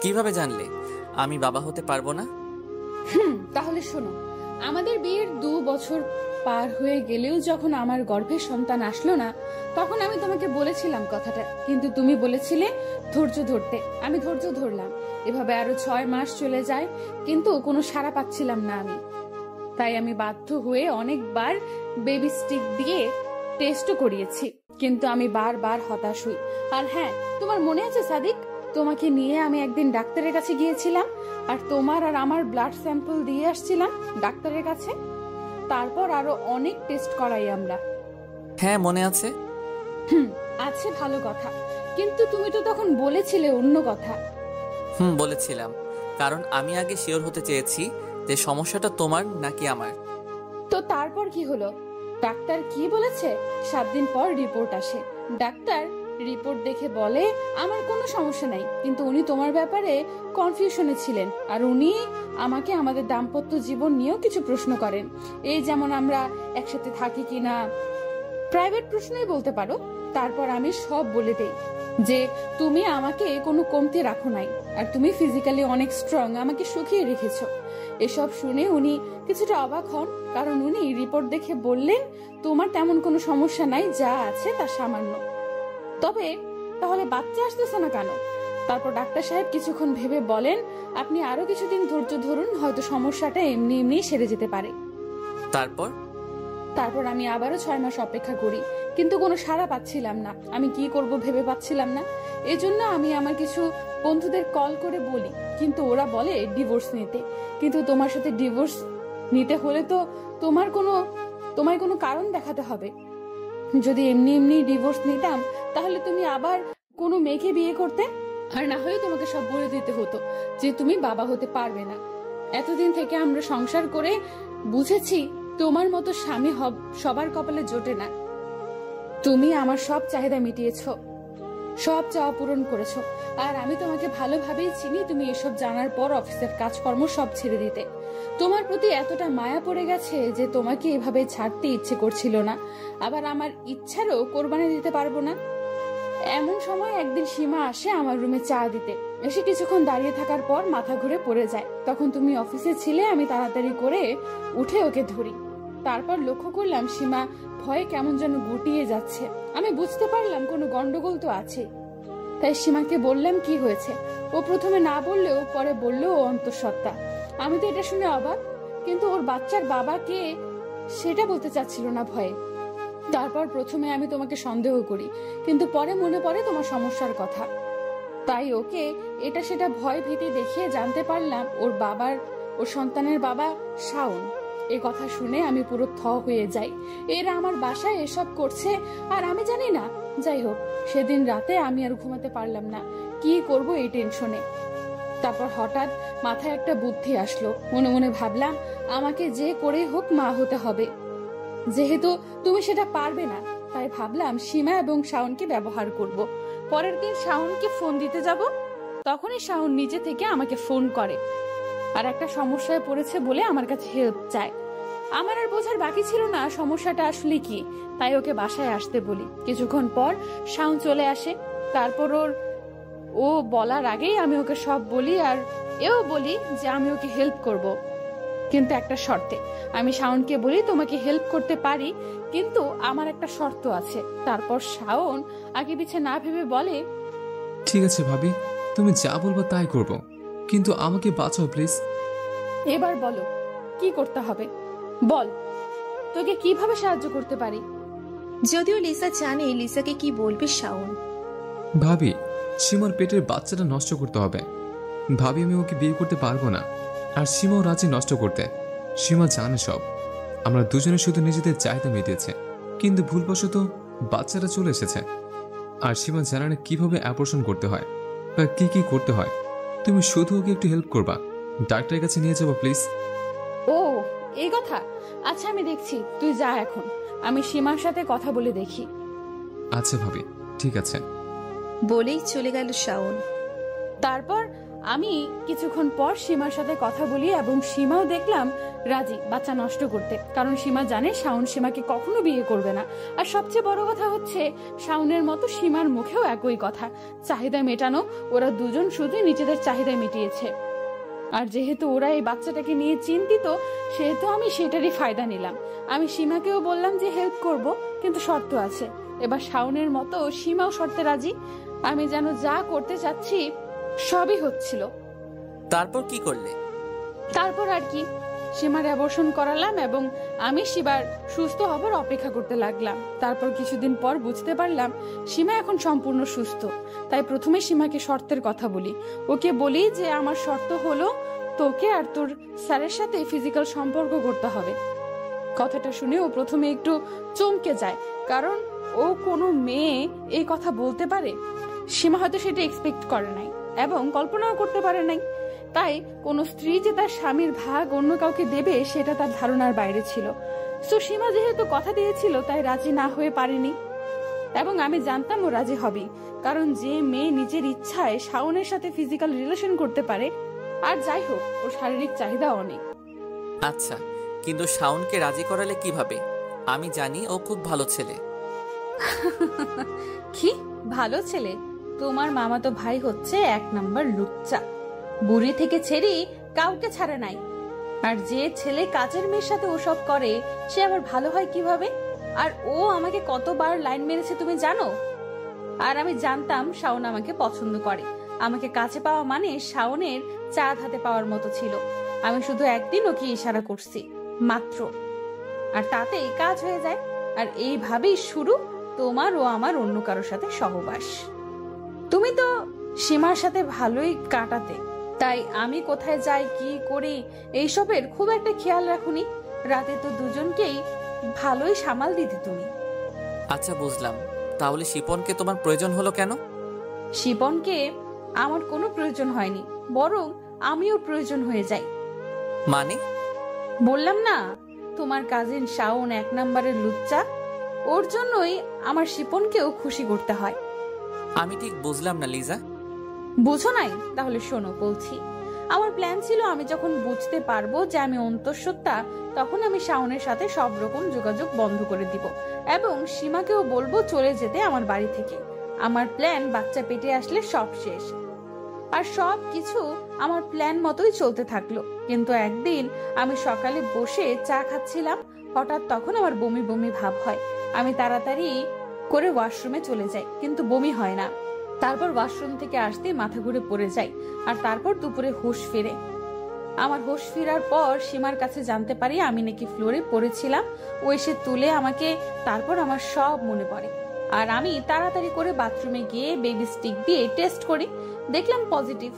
কিভাবে জানলে আমি বাবা হতে পারবো না? তাহলে শোনো, আমাদের বিয়ের 2 বছর পার হয়ে গেলেও যখন আমার গর্ভে সন্তান আসলো না, তখন আমি তোমাকে বলেছিলাম কথাটা, কিন্তু তুমি বলেছিলে ধৈর্য ধরতে। আমি ধৈর্য ধরলাম, এভাবে আরো 6 মাস চলে যায়, কিন্তু কোনো সাড়া পাচ্ছিলাম না আমি। তাই আমি বাধ্য হয়ে অনেকবার বেবি স্টিক দিয়ে টেস্টও করিয়েছি, কিন্তু আমি বারবার হতাশ হই। আর হ্যাঁ, তোমার মনে আছে সাদিক, তোমাকে নিয়ে আমি একদিন ডাক্তারের কাছে গিয়েছিলাম, আর তোমার আর আমার ব্লাড স্যাম্পল দিয়ে আসছিলাম ডাক্তারের কাছে। তারপর আরো অনেক টেস্ট করাই আমরা। হ্যাঁ মনে আছে। আছে, ভালো কথা, কিন্তু তুমি তো তখন বলেছিলে অন্য কথা। বলেছিলাম, কারণ আমি আগে শিওর হতে চেয়েছি যে সমস্যাটা তোমার নাকি আমার। তো তারপর কি হলো? ডাক্তার কি বলেছে? 7 দিন পর রিপোর্ট আসে। ডাক্তার রিপোর্ট দেখে বলে আমার কোনো সমস্যা নাই, কিন্তু উনি তোমার ব্যাপারে কনফিউশনে ছিলেন, আর উনি আমাকে আমাদের দাম্পত্য জীবন নিয়েও কিছু প্রশ্ন করেন। এই যেমন আমরা একসাথে থাকি কিনা, প্রাইভেট প্রশ্নই বলতে পারো। তারপর আমি সব বলে দেই যে তুমি আমাকে কোনো কমতি রাখো নাই, আর তুমি ফিজিক্যালি অনেক স্ট্রং, আমাকে সুখিয়ে রেখেছো। এসব শুনে উনি কিছুটা অবাক হন, কারণ উনি রিপোর্ট দেখে বললেন তোমার তেমন কোনো সমস্যা নাই, যা আছে তা সামান্য। তবে তাহলে বাচ্চা আসতেছে না কেন? তারপর ডাক্তার সাহেব কিছুক্ষণ ভেবে বলেন আপনি আরো কিছুদিন ধৈর্য ধরুন, হয়তো সমস্যাটা এমনি এমনি সেরে যেতে পারে। তারপর আমি আবারও 6 মাস অপেক্ষা করি, কিন্তু কোনো সাড়া পাচ্ছিলাম না। আমি কি করব ভেবে পাচ্ছিলাম না। এজন্য আমি আমার কিছু বন্ধুদের কল করে বলি, কিন্তু ওরা বলে ডিভোর্স নিতে। কিন্তু তোমার সাথে ডিভোর্স নিতে হলে তো তোমায় কোনো কারণ দেখাতে হবে। যদি এমনি এমনি ডিভোর্স নিতাম, তাহলে তুমি আবার কোনো মেয়েকে বিয়ে করতে, আর না হলে তোমাকে সব বলে দিতে হতো যে তুমি বাবা হতে পারবে না। এতদিন থেকে আমরা সংসার করে বুঝেছি তোমার মতো স্বামী সবার কপালে জোটে না। তুমি আমার সব চাহিদা মিটিয়েছো, সব চাওয়া পূরণ করেছো, আর আমি তোমাকে ভালোভাবেই চিনি। তুমি এসব জানার পর অফিসের কাজকর্ম সব ছেড়ে দিতে। তোমার প্রতি এতটা মায়া পড়ে গেছে যে তোমাকে এভাবে ছাড়তে ইচ্ছে করছিল না, আবার আমার ইচ্ছারও কোরবানি দিতে পারবো না। এমন সময় একদিন সীমা আসে আমার রুমে চা দিতে। এসে কিছুক্ষণ দাঁড়িয়ে থাকার পর মাথা ঘুরে পড়ে যায়। তখন তুমি অফিসে ছিলে। আমি তাড়াতাড়ি করে উঠে ওকে ধরি। তারপর লক্ষ্য করলাম সীমা ভয়ে কেমন যেন গুটিয়ে যাচ্ছে। আমি বুঝতে পারলাম কোনো গন্ডগোল তো আছে। তাই সীমাকে বললাম কি হয়েছে। ও প্রথমে না বললেও পরে বললো ও অন্তঃসত্ত্বা। আমি তো এটা শুনে অবাক, কিন্তু ওর বাচ্চার বাবা কে সেটা বলতে চাচ্ছিল না ভয়ে। তারপর প্রথমে আমি তোমাকে সন্দেহ করি, কিন্তু পরে মনে পড়ে তোমার সমস্যার কথা। তাই ওকে এটা সেটা ভয় ভীতি দেখিয়ে জানতে পারলাম ওর সন্তানের বাবা শাওন। এ কথা শুনে আমি পুরো থ হয়ে যাই। এরা আমার বাসায় এসব করছে আর আমি জানি না। যাই হোক, সেদিন রাতে আমি আর ঘুমাতে পারলাম না, কি করব এই টেনশনে। তারপর হঠাৎ মাথায় একটা বুদ্ধি আসলো। মনে মনে ভাবলাম আমাকে যে করেই হোক মা হতে হবে। যেহেতু তুমি সেটা পারবে না, তাই ভাবলাম সীমা এবং শাওনকে ব্যবহার করব। পরের দিন শাওনকে ফোন দিতে যাব, তখনই শাওন নিজে থেকে আমাকে ফোন করে আর একটা সমস্যায় পড়েছে বলে আমার কাছে হেল্প চায়। আমার আর বোঝার বাকি ছিল না সমস্যাটা আসলে কি, তাই ওকে বাসায় আসতে বলি। কিছুক্ষণ পর শাওন চলে আসে। তারপর ও বলার আগেই আমি ওকে সব বলি, আর এও বলি যে আমি ওকে হেল্প করব, কিন্তু একটা শর্তে। আমি শাওনকে বলি তোমাকে হেল্প করতে পারি, কিন্তু আমার একটা শর্ত আছে। তারপর শাওন আগে পিছে না ভেবে বলে, ঠিক আছে ভাবি, তুমি যা বলবো তাই করব, কিন্তু আমাকে বাঁচাও প্লিজ। এবার বলো কি করতে হবে, বল তোকে কিভাবে সাহায্য করতে পারি। যদিও লিসা জানে লিসাকে কি বলবে শাওন। ভাবি, সীমার পেটের বাচ্চাটা নষ্ট করতে হবে। ভাবি, আমি ওকে বিয়ে করতে পারবো না, আর সীমাও রাজি নষ্ট করতে। সীমা জানে সব। আমরা দুজনে শুধু নিজেদের চাহিদা মিটিয়েছে, কিন্তু ভুলবশত বাচ্চাটা চলে এসেছে। আর সীমা জানে না কিভাবে অ্যাবর্শন করতে হয় বা কি কি করতে হয়। তুমি শুধু ওকে একটু হেল্প করবা, ডাক্তারের কাছে নিয়ে যাবো প্লিজ। ও এই কথা, আচ্ছা আমি দেখছি, তুই যা এখন, আমি সীমার সাথে কথা বলে দেখি। আচ্ছা ভাবি, ঠিক আছে। বলেই চলে গেল শাওন। তারপর আমি কিছুক্ষণ পর সীমার সাথে কথা বলি এবং সীমাও দেখলাম রাজি বাচ্চা নষ্ট করতে, কারণ সীমা জানে শাওন সীমাকে কখনো বিয়ে করবে না। আর সবচেয়ে বড় কথা হচ্ছে শাওনের মতো সীমার মুখেও একই কথা, চাহিদা মেটানো। ওরা দুজন শুধু নিজেদের চাহিদা মিটিয়েছে, আর যেহেতু ওরা এই বাচ্চাটাকে নিয়ে চিন্তিত, সেহেতু আমি সেটারই ফায়দা নিলাম। আমি সীমাকেও বললাম যে হেল্প করব, কিন্তু শর্ত আছে। এবার শাওনের মতো সীমাও শর্তে রাজি। আমি যেন যা করতে চাচ্ছি সবই হচ্ছিল। তারপর কি করলে? তারপর আর কি, সীমার অ্যাবর্শন করালাম এবং আমি সীমার সুস্থ হবার অপেক্ষা করতে লাগলাম। তারপর কিছুদিন পর বুঝতে পারলাম সীমা এখন সম্পূর্ণ সুস্থ। তাই প্রথমে সীমাকে শর্তের কথা বলি। ওকে বলি যে আমার শর্ত হলো তোকে আর তোর স্যারের সাথে ফিজিক্যাল সম্পর্ক করতে হবে। কথাটা শুনে ও প্রথমে একটু চমকে যায়, কারণ ও কোনো মেয়ে এই কথা বলতে পারে। সীমা হয়তো সেটা এক্সপেক্ট করে নাই এবং কল্পনাও করতে পারে নাই। তাই কোনো স্ত্রী যে তার স্বামীর ভাগ অন্য কাউকে দেবে সেটা তার ধারণার বাইরে ছিল। সো সীমা যেহেতু কথা দিয়েছিল তাই রাজি না হয়ে পারেনি, এবং আমি জানতাম ও রাজি হবে, কারণ যে মেয়ে নিজের ইচ্ছায় শাওনের সাথে ফিজিক্যাল রিলেশন করতে পারে, আর যাই হোক ওর শারীরিক চাহিদা অনেক। আচ্ছা, কিন্তু শাওনকে রাজি করালে কিভাবে? আমি জানি ও খুব ভালো ছেলে। কি ভালো ছেলে? তোমার মামাতো ভাই হচ্ছে 1 নাম্বার লুচ্চা, বুড়ি থেকে ছেড়ে কাউকে ছাড়ে নাই। আর যে ছেলে কাজের মেয়ের সাথে ওসব করে সে আবার ভালো হয় কিভাবে? আর ও আমাকে কতবার লাইন মেরেছে তুমি জানো? আর আমি জানতাম শাওন আমাকে পছন্দ করে। আমাকে কাছে পাওয়া মানে শাওনের চাঁদ হাতে পাওয়ার মতো ছিল। আমি শুধু একদিন ওকে ইশারা করছি মাত্র, আর তাতেই কাজ হয়ে যায়। আর এইভাবেই শুরু তোমার ও আমার অন্য কারোর সাথে সহবাস। তুমি তো সীমার সাথে ভালোই কাটাতে, তাই আমি কোথায় যাই কি করি এইসবের খুব একটা খেয়াল রাখুনি। রাতে তো দুজনকেই ভালোই সামাল দিতে তুমি। আচ্ছা বুঝলাম, তাহলে শিপনকে তোমার প্রয়োজন হলো কেন? শিপনকে আমার কোনো প্রয়োজন হয়নি, বরং আমি ওর প্রয়োজন হয়ে যাই। মানে? বললাম না, তোমার কাজিন শাওন 1 নাম্বারের লুচ্চা, ওর জন্যই আমার শিপনকেও খুশি করতে হয়। আমি ঠিক বুঝলাম না লিজা। বুঝো নাই? তাহলে শোনো বলছি। আমার প্ল্যান ছিল আমি যখন বুঝতে পারবো যে আমি অন্তঃসত্ত্বা, তখন আমি শাওনের সাথে সব রকম যোগাযোগ বন্ধ করে দিব এবং সীমাকেও বলবো চলে যেতে আমার বাড়ি থেকে। আমার প্ল্যান বাচ্চা পেটে আসলে সব শেষ। আর সব কিছু আমার প্ল্যান মতোই চলতে থাকলো। কিন্তু একদিন আমি সকালে বসে চা খাচ্ছিলাম, হঠাৎ তখন আমার বমি বমি ভাব হয়। আমি তাড়াতাড়ি করে ওয়াশরুমে চলে যাই, কিন্তু বমি হয় না। তারপর ওয়াশরুম থেকে আসতে মাথা ঘুরে পড়ে যাই, আর তারপর দুপুরে হুঁশ ফিরে। আমার হুঁশ ফেরার পর সীমার কাছে জানতে পারি আমি নাকি ফ্লোরে পড়েছিলাম। ও এসে তুলে আমাকে, তারপর আমার সব মনে পড়ে। আর আমি তাড়াতাড়ি করে বাথরুমে গিয়ে বেবি স্টিক দিয়ে টেস্ট করি, দেখলাম পজিটিভ।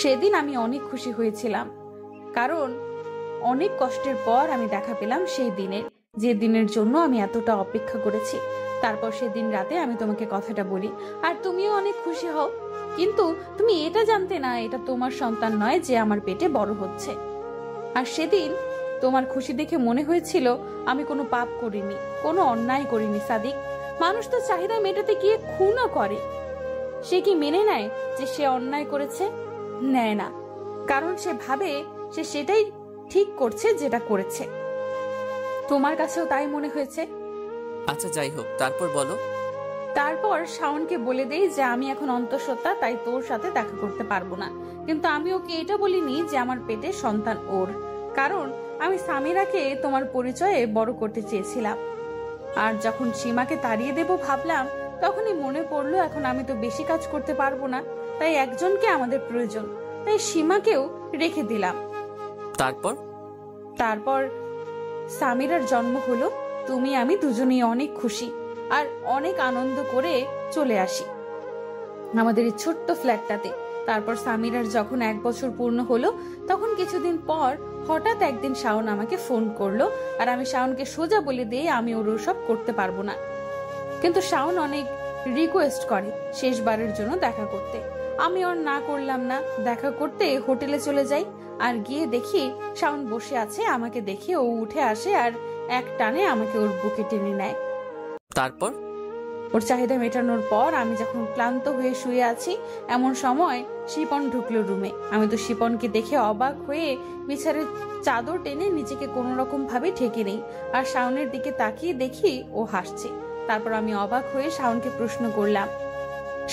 সেদিন আমি অনেক খুশি হয়েছিলাম, কারণ অনেক কষ্টের পর আমি দেখা পেলাম সেই দিনের, যে দিনের জন্য আমি এতটা অপেক্ষা করেছি। তারপর সেদিন রাতে আমি তোমাকে কথাটা বলি, আর তুমিও অনেক খুশি হও। কিন্তু তুমি এটা জানতে না এটা তোমার সন্তান নয় যে আমার পেটে বড় হচ্ছে। আর সেদিন তোমার খুশি দেখে মনে হয়েছিল আমি কোনো পাপ করিনি, কোনো অন্যায় করিনি। সাদিক, মানুষ তো চাহিদা মেটাতে গিয়ে খুনও করে। সে কি মেনে নেয় যে সে অন্যায় করেছে? নেয় না, কারণ সে ভাবে সে সেটাই ঠিক করছে যেটা করেছে। তোমার কাছেও তাই মনে হয়েছে? আচ্ছা যাই হোক, তারপর বলো। তারপর শাওনকে বলে দেই যে আমি এখন অন্তঃসত্ত্বা, তাই তোর সাথে দেখা করতে পারবো না। কিন্তু আমি ওকে এটা বলিনি যে আমার পেটে সন্তান ওর, কারণ আমি সামিরাকে তোমার পরিচয়ে বড় করতে চেয়েছিলাম। আর যখন সীমাকে তাড়িয়ে দেব ভাবলাম, তখনই মনে পড়লো এখন আমি তো বেশি কাজ করতে পারবো না, তাই একজনকে আমাদের প্রয়োজন, তাই সীমাকেও রেখে দিলাম। তারপর সামিরার জন্ম হলো। তুমি আমি দুজনেই অনেক খুশি আর অনেক আনন্দ করে চলে আসি আমাদের এই ছোট্ট ফ্ল্যাটটাতে। তারপর সামিরার যখন 1 বছর পূর্ণ হলো, তখন কিছুদিন পর হঠাৎ একদিন শাওন আমাকে ফোন করলো, আর আমি শাওনকে সোজা বলে দিয়ে আমি ওর সব করতে পারবো না। কিন্তু শাওন অনেক রিকোয়েস্ট করে শেষবারের জন্য দেখা করতে। আমি ওর না করলাম না। দেখা করতে হোটেলে চলে যাই, আর গিয়ে দেখি শাওন বসে আছে। আমাকে দেখে ও উঠে আসে আর এক টানে আমাকে ওর বুকে টেনে নেয়। তারপর ওর চাহিদা মেটানোর পর আমি যখন ক্লান্ত হয়ে শুয়ে আছি, এমন সময় শিপন ঢুকলো রুমে। আমি তো শিপনকে দেখে অবাক হয়ে বিছানার চাদর টেনে নিজেকে কোনো রকম ভাবে ঢেকে নেই, আর শাওনের দিকে তাকিয়ে দেখি ও হাসছে। তারপর আমি অবাক হয়ে শাওনকে প্রশ্ন করলাম,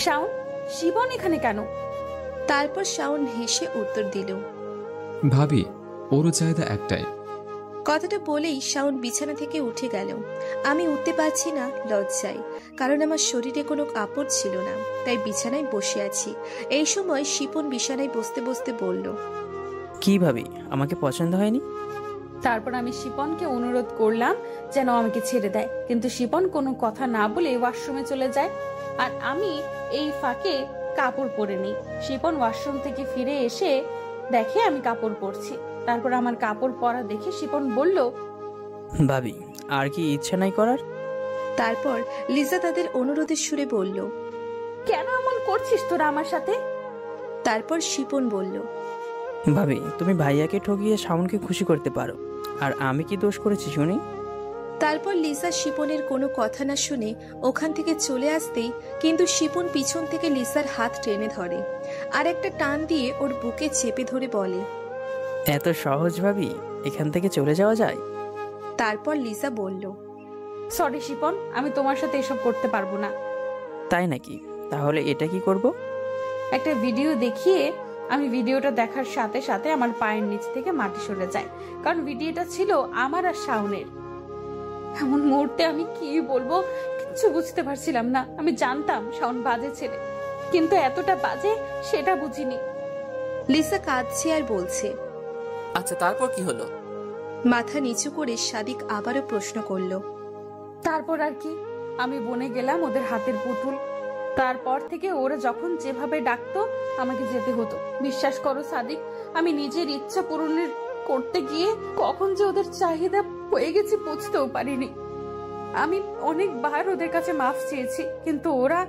শাওন, শিপন এখানে কেন? তারপর শাওন হেসে উত্তর দিল, ভাবি, ওরও চাহিদা একটাই। কথাটা বলেই শাওন বিছানা থেকে উঠে গেল। আমি উঠতে পারছি না লজ্জায়, কারণ আমার শরীরে কোনো কাপড় ছিল না, তাই বিছানায় বসে আছি। এই সময় শিপন বিছানায় বসতে বসতে বলল, কি ভাবি, আমাকে পছন্দ হয়নি? তারপর আমি শিপনকে অনুরোধ করলাম যেন আমাকে ছেড়ে দেয়, কিন্তু শিপন কোনো কথা না বলে ওয়াশরুমে চলে যায়, আর আমি এই ফাঁকে কাপড় পরে নিই। শিপন ওয়াশরুম থেকে ফিরে এসে দেখে আমি কাপড় পরছি। তারপর আমার কাপড় পরা দেখে শিপন বলল, ভাবি, আর কি ইচ্ছা নাই করার? তারপর লিজা তাদের অনুরোধের সুরে বলল, কেন এমন করছিস তোরা আমার সাথে? তারপর শিপন বলল, ভাবি, তুমি ভাইয়াকে ঠকিয়ে শাওনকে খুশি করতে পারো, আর আমি কি দোষ করেছি শুনি? তারপর লিজা শিপনের কোনো কথা না শুনে ওখান থেকে চলে আসতেই কিন্তু শিপন পিছন থেকে লিসার হাত টেনে ধরে আর একটা টান দিয়ে ওর বুকে চেপে ধরে বলে, এত সহজ ভাবি এখান থেকে চলে যাওয়া যায়? তারপর লিসা বলল, সরি শিপন, আমি তোমার সাথে এসব করতে পারবো না। তাই নাকি? তাহলে এটা কি করব? একটা ভিডিও দেখিয়ে আমি ভিডিওটা দেখার সাথে সাথে আমার পায়ের নিচ থেকে মাটি সরে যায়, কারণ ভিডিওটা ছিল আমার আর শাওনের। এমন মুহূর্তে আমি কি বলবো কিছু বুঝতে পারছিলাম না। আমি জানতাম শাওন বাজে ছেলে, কিন্তু এতটা বাজে সেটা বুঝিনি। লিসা কাঁদছে আর বলছে, আচ্ছা তারপর কি হলো? মাথা নিচু করে সাদিক আবারও প্রশ্ন করলো, তারপর আর কি, আমি বনে গেলাম ওদের হাতের পুতুল। তারপর থেকে ওরা যখন যেভাবে ডাকতো আমাকে যেতে হতো। বিশ্বাস করো সাদিক, আমি নিজের ইচ্ছা পূরণের করতে গিয়ে কখন যে ওদের চাহিদা হয়ে গেছি বুঝতেও পারিনি। আমি অনেকবার ওদের কাছে মাফ চেয়েছি, কিন্তু ওরা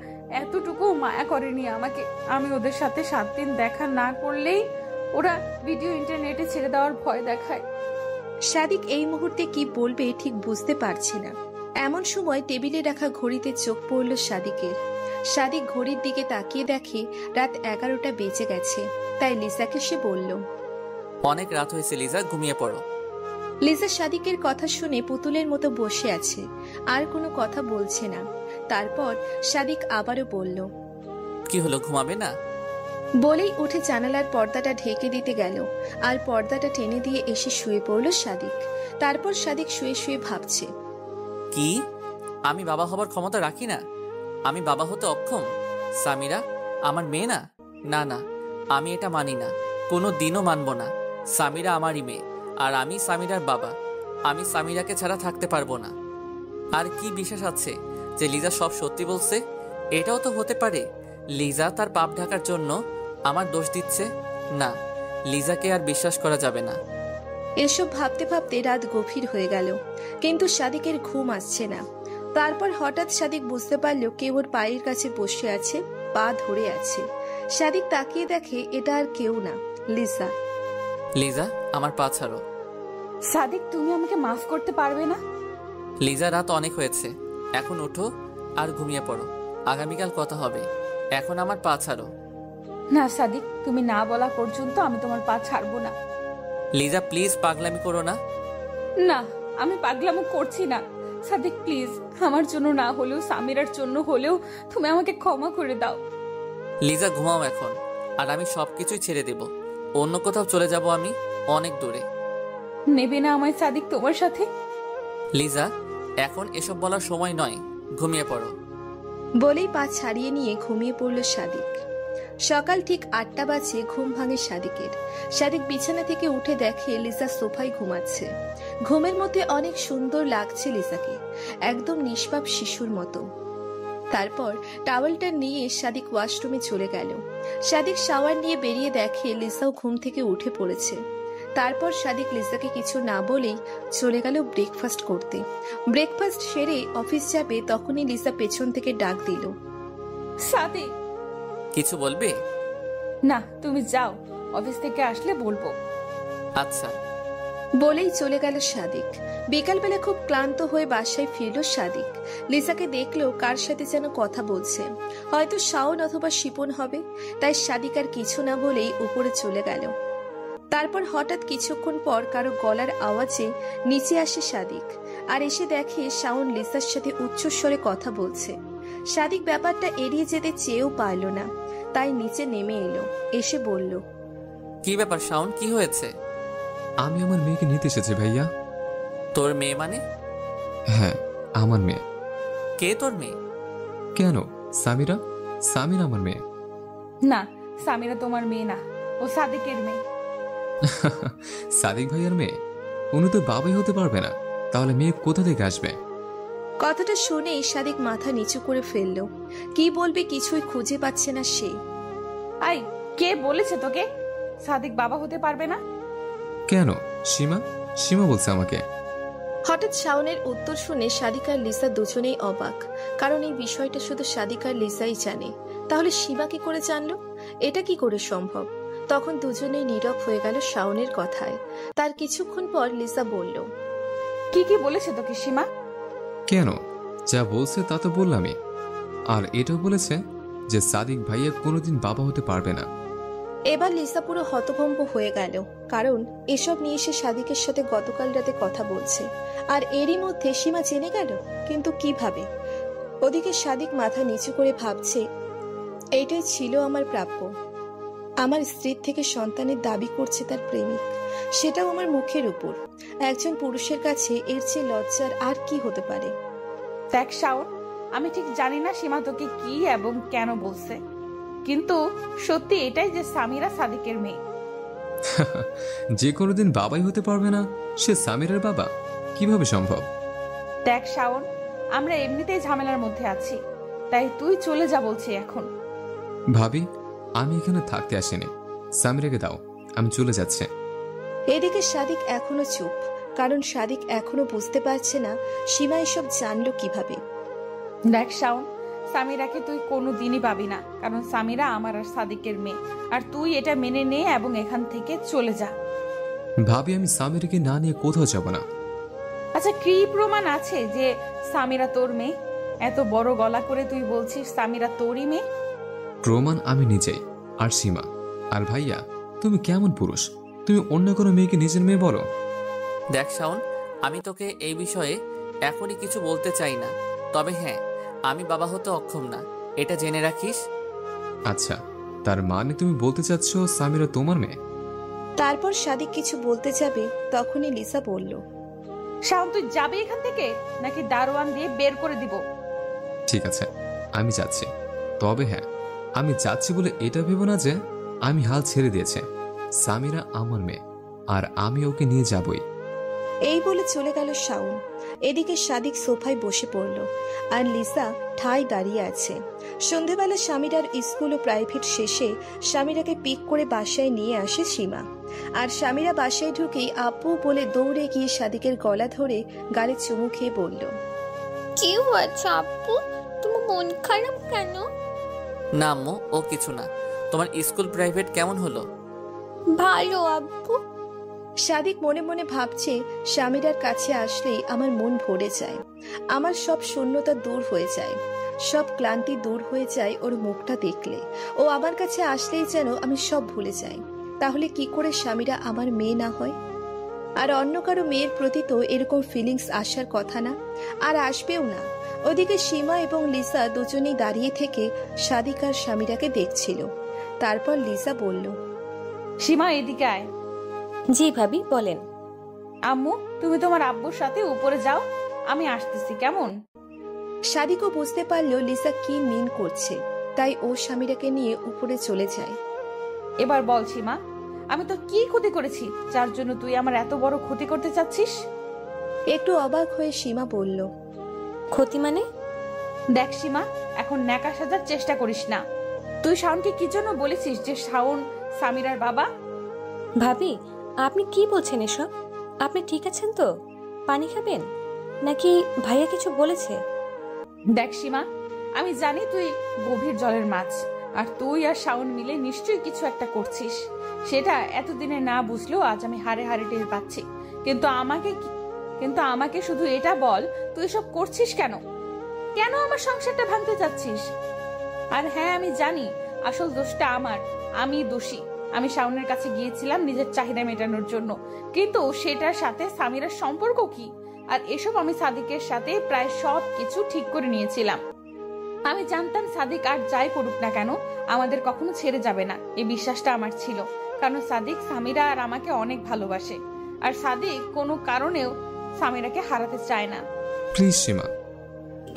এতটুকু মায়া করেনি আমাকে। আমি ওদের সাথে 7 দিন দেখা না করলেই ওরা ভিডিও ইন্টারনেটে ছেড়ে দেওয়ার ভয় দেখায়। সাদিক এই মুহূর্তে কি বলবে ঠিক বুঝতে পারছে না। এমন সময় টেবিলে রাখা ঘড়িতে চোখ পড়ল সাদিকের। সাদিক ঘড়ির দিকে তাকিয়ে দেখে রাত 11টা বেজে গেছে, তাই লিসাকে সে বলল, অনেক রাত হয়েছে লিজা, ঘুমিয়ে পড়ো। লিসা সাদিকের কথা শুনে পুতুলের মতো বসে আছে, আর কোনো কথা বলছে না। তারপর সাদিক আবারও বলল, কি হলো, ঘুমাবে না? বলেই উঠে জানালার পর্দাটা ঢেকে দিতে গেল, আর পর্দাটা টেনে দিয়ে এসে শুয়ে পড়ল সাদিক। তারপর সাদিক শুয়ে শুয়ে ভাবছে, কি আমি বাবা হবার ক্ষমতা রাখি না? আমি বাবা হতে অক্ষম? সামিরা আমার মেয়ে না? না না, আমি এটা মানি না, কোনো দিনও মানব না। সামিরা আমারই মেয়ে, আর আমি সামিরার বাবা। আমি সামিরাকে ছাড়া থাকতে পারবো না। আর কি বিশ্বাস আছে যে লিজা সব সত্যি বলছে? এটাও তো হতে পারে লিজা তার পাপ ঢাকার জন্য আমার দোষ দিচ্ছে। না, লিজাকে আর বিশ্বাস করা যাবে না। এসব ভাবতে ভাবতে রাত গভীর হয়ে গেল, কিন্তু সাদিকের ঘুম আসছে না। তারপর হঠাৎ সাদিক বুঝতে পারল কেউ ওর পায়ের কাছে বসে আছে, পা ধরে আছে। সাদিক তাকিয়ে দেখে এটা আর কেউ না, লিসা। লিজা, আমার পা ছাড়ো। সাদিক, তুমি আমাকে মাফ করতে পারবে না? লিজা, রাত অনেক হয়েছে, এখন ওঠো আর ঘুমিয়ে পড়ো। আগামীকাল কথা হবে, এখন আমার পা ছাড়ো। না সাদিক, তুমি না বলা পর্যন্ত আমি তোমার পা ছাড়বো না। লিজা প্লিজ, পাগলামি করো না। না, আমি পাগলামো করছি না। সাদিক প্লিজ, আমার জন্য না হলেও সামিরার জন্য হলেও তুমি আমাকে ক্ষমা করে দাও। লিজা ঘুমাও এখন, আর আমি সবকিছুই ছেড়ে দেব। অন্য কোথাও চলে যাব, আমি অনেক দূরে। নেবে না আমায় সাদিক তোমার সাথে? লিজা, এখন এসব বলার সময় নয়, ঘুমিয়ে পড়ো। বলেই পা ছাড়িয়ে নিয়ে ঘুমিয়ে পড়ল সাদিক। সকাল ঠিক 8টা বাজে ঘুম ভাঙে সাদিকের। সাদিক বিছানা থেকে উঠে দেখে লিজা সোফায় ঘুমাচ্ছে। ঘুমের মধ্যে অনেক সুন্দর লাগছে লিজাকে, একদম নিষ্পাপ শিশুর মতো। তারপর টাওয়েলটা নিয়ে সাদিক ওয়াশরুমে চলে গেল। সাদিক শাওয়ার নিয়ে বেরিয়ে দেখে লিজাও ঘুম থেকে উঠে পড়েছে। তারপর সাদিক লিজাকে কিছু না বলেই চলে গেল ব্রেকফাস্ট করতে। ব্রেকফাস্ট সেরে অফিস যাবে, তখনই লিজা পেছন থেকে ডাক দিল, সাদিক। কিছু বলবে? না, তুমি যাও, অফিস থেকে আসলে বলবো। আচ্ছা। বলেই চলে গেল সাদিক। বিকালবেলা খুব ক্লান্ত হয়ে বাসায় ফিরল সাদিক। লিজাকে দেখলো কার সাথে যেন কথা বলছে, হয়তো শাওন অথবা শিপন হবে। তাই সাদিক আর কিছু না বলেই উপরে চলে গেল। তারপর হঠাৎ কিছুক্ষণ পর কারো গলার আওয়াজে নিচে আসে সাদিক, আর এসে দেখে শাওন লিজার সাথে উচ্চস্বরে কথা বলছে। সাদিক ব্যাপারটা এড়িয়ে যেতে চেয়েও পারল না, তাই নিচে নেমে এলো। এসে বলল, কি ব্যাপার শাওন, কি হয়েছে? আমি আমার মেয়েকে নিতে এসেছি ভাইয়া। তোর মেয়ে মানে? হ্যাঁ, আমার মেয়ে। কে তোর মেয়ে? কেন? সামিরা। সামিরা আমার মেয়ে। না, সামিরা তোমার মেয়ে না, ও সাদিকের মেয়ে। সাদিক ভাইয়ার মেয়ে? উনি তো বাবাই হতে পারবে না, তাহলে মেয়ে কোথা থেকে আসবে? কথাটা শুনেই সাদিক মাথা নিচু করে ফেলল। কি বলবে কিছুই খুঁজে পাচ্ছে না সে। আই, কে বলেছে তোকে সাদিক বাবা হতে পারবে না? কেন? সীমা সীমা বলছে আমাকে। হঠাৎ শাওনের উত্তর শুনে সাদিক আর লিসা দুজনেই অবাক, কারণ এই বিষয়টা শুধু সাদিক আর লিসাই জানে। তাহলে সীমা কি করে জানলো? এটা কি করে সম্ভব? তখন দুজনেই নীরব হয়ে গেল শাওনের কথায়। তার কিছুক্ষণ পর লিসা বলল, কি কি বলেছে তোকে সীমা? কেন? যা বলছে তা তো বললামই। আর এটাও বলেছে যে সাদিক ভাইয়া কোনোদিন বাবা হতে পারবে না। এবার লিসা পুরো হতভম্ব হয়ে গেল, কারণ এসব নিয়ে সে সাদিকের সাথে গতকাল রাতে কথা বলছে, আর এরই মধ্যে সীমা জেনে গেল। কিন্তু কিভাবে? ওদিকে সাদিক মাথা নিচু করে ভাবছে, এইটাই ছিল আমার প্রাপ্য। আমার স্ত্রীর থেকে সন্তানের দাবি করছে তার প্রেমিক, সেটাও আমার মুখের উপর। একজন পুরুষের কাছে এর চেয়ে লজ্জার আর কি হতে পারে? দেখ শাওন, আমি ঠিক জানি না সীমা তোকে কি এবং কেন বলছে, কিন্তু সত্যি এটাই যে সামিরা সাদিকের মেয়ে। যে কোনোদিন বাবাই হতে পারবে না সে সামিরের বাবা কিভাবে সম্ভব? দেখ শাওন, আমরা এমনিতেই ঝামেলার মধ্যে আছি, তাই তুই চলে যা বলছি এখন। ভাবি, আমি এখানে থাকতে আসিনি, সামিরাকে দাও, আমি চলে যাচ্ছি। এদিকে সাদিক এখনো চুপ, কারণ সাদিক এখনো বুঝতে পারছে না সীমা এসব জানলো কিভাবে। দেখ শাওন, সামিরাকে তুই কোনো দিনই পাবি না, কারণ সামিরা আমার আর সাদিকের মেয়ে, আর তুই এটা মেনে নে এবং এখান থেকে চলে যা। ভাবি, আমি সামিরাকে না নিয়ে কোথাও যাব না। আচ্ছা, কি প্রমাণ আছে যে সামিরা তোর মেয়ে? এত বড় গলা করে তুই বলছিস সামিরা তোরই মেয়ে। প্রমাণ আমি নিজেই, আর সীমা। আর ভাইয়া, তুমি কেমন পুরুষ? তুমি অন্য কোনো মেয়েকে নিজের মেয়ে বলো? দেখ শাওন, আমি তোকে এই বিষয়ে এখনই কিছু বলতে চাই না, তবে হ্যাঁ, আমি বাবা হতে অক্ষম না, এটা জেনে রাখিস। আচ্ছা, তার মানে তুমি বলতে চাচ্ছ সামিরা তোমার মেয়ে? তারপর সাদিক কিছু বলতে যাবে, তখনই লিসা বলল, শাওন, তুই যাবি এখান থেকে নাকি দারোয়ান দিয়ে বের করে দিব? ঠিক আছে, আমি যাচ্ছি। তবে হ্যাঁ, আমি যাচ্ছি বলে এটা ভেবো না যে আমি হাল ছেড়ে দিয়েছে। সামিরা আমার মেয়ে, আর আমি ওকে নিয়ে যাবই। এই বলে চলে গেল শাওন। এদিকে সাদিক সোফায় বসে পড়ল, আর লিসা ঠায় দাঁড়িয়ে আছে। সন্ধেবেলা স্বামীরার স্কুল ও প্রাইভেট শেষে স্বামীরাকে পিক করে বাসায় নিয়ে আসে সীমা। আর স্বামীরা বাসায় ঢুকেই আপু বলে দৌড়ে গিয়ে সাদিকের গলা ধরে গালে চুমু খেয়ে বলল, কি হয়েছে আপু, তোমার মন খারাপ কেন? না আম্মু, ও কিছু না। তোমার স্কুল প্রাইভেট কেমন হলো? ভালো আপু। সাদিক মনে মনে ভাবছে, স্বামীরার কাছে আসলেই আমার মন ভরে যায়, আমার সব শূন্যতা দূর হয়ে যায়, সব ক্লান্তি দূর হয়ে যায় ওর মুখটা দেখলে। ও আমার কাছে আসলেই যেন আমি সব ভুলে যাই। তাহলে কি করে স্বামীরা আমার মেয়ে না হয়? আর অন্য কারো মেয়ের প্রতি তো এরকম ফিলিংস আসার কথা না, আর আসবেও না। ওদিকে সীমা এবং লিসা দুজনেই দাঁড়িয়ে থেকে সাদিক আর সামিরাকে দেখছিল। তারপর লিসা বলল, সীমা এদিকে আয়। জি ভাবি বলেন। আম্মু, তুমি তোমার আব্বুর সাথে উপরে যাও, আমি আসতেছি, কেমন? সাদিকও বুঝতে পারলো লিসা কি মিন করছে, তাই ও সামিরাকে নিয়ে উপরে চলে যায়। এবার বল সীমা, আমি তো কি ক্ষতি করেছি যার জন্য তুই আমার এত বড় ক্ষতি করতে চাচ্ছিস? একটু অবাক হয়ে সীমা বলল, ক্ষতি মানে? দেখ সীমা, এখন ন্যাকা সাজার চেষ্টা করিস না। তুই শাওনকে কি জন্য বলেছিস যে শাওন সামিরার বাবা? ভাবি আপনি কি বলছেন এসব? আপনি ঠিক আছেন তো? পানি খাবেন নাকি ভাইয়া কিছু বলেছে? দেখ সীমা, আমি জানি তুই গভীর জলের মাছ, আর তুই আর শাওন মিলে নিশ্চয়ই কিছু একটা করছিস। সেটা এতদিনে না বুঝলেও আজ আমি হাড়ে হাড়ে টের পাচ্ছি। কিন্তু আমাকে শুধু এটা বল, তুই সব করছিস কেন? কেন আমার সংসারটা ভাঙতে চাচ্ছিস? আর হ্যাঁ, আমি জানি আসল দোষটা আমার, আমি দোষী। আমি শাওনের কাছে গিয়েছিলাম নিজের চাহিদা মেটানোর জন্য, কিন্তু সেটার সাথে সামিরার সম্পর্ক কি? আর এসব আমি সাদিকের সাথে প্রায় সব কিছু ঠিক করে নিয়েছিলাম। আমি জানতাম সাদিক আর যাই করুক না কেন আমাদের কখনো ছেড়ে যাবে না, এই বিশ্বাসটা আমার ছিল। কারণ সাদিক সামিরা আর আমাকে অনেক ভালোবাসে, আর সাদিক কোনো কারণেও সামিরাকে হারাতে চায় না। প্লিজ সীমা।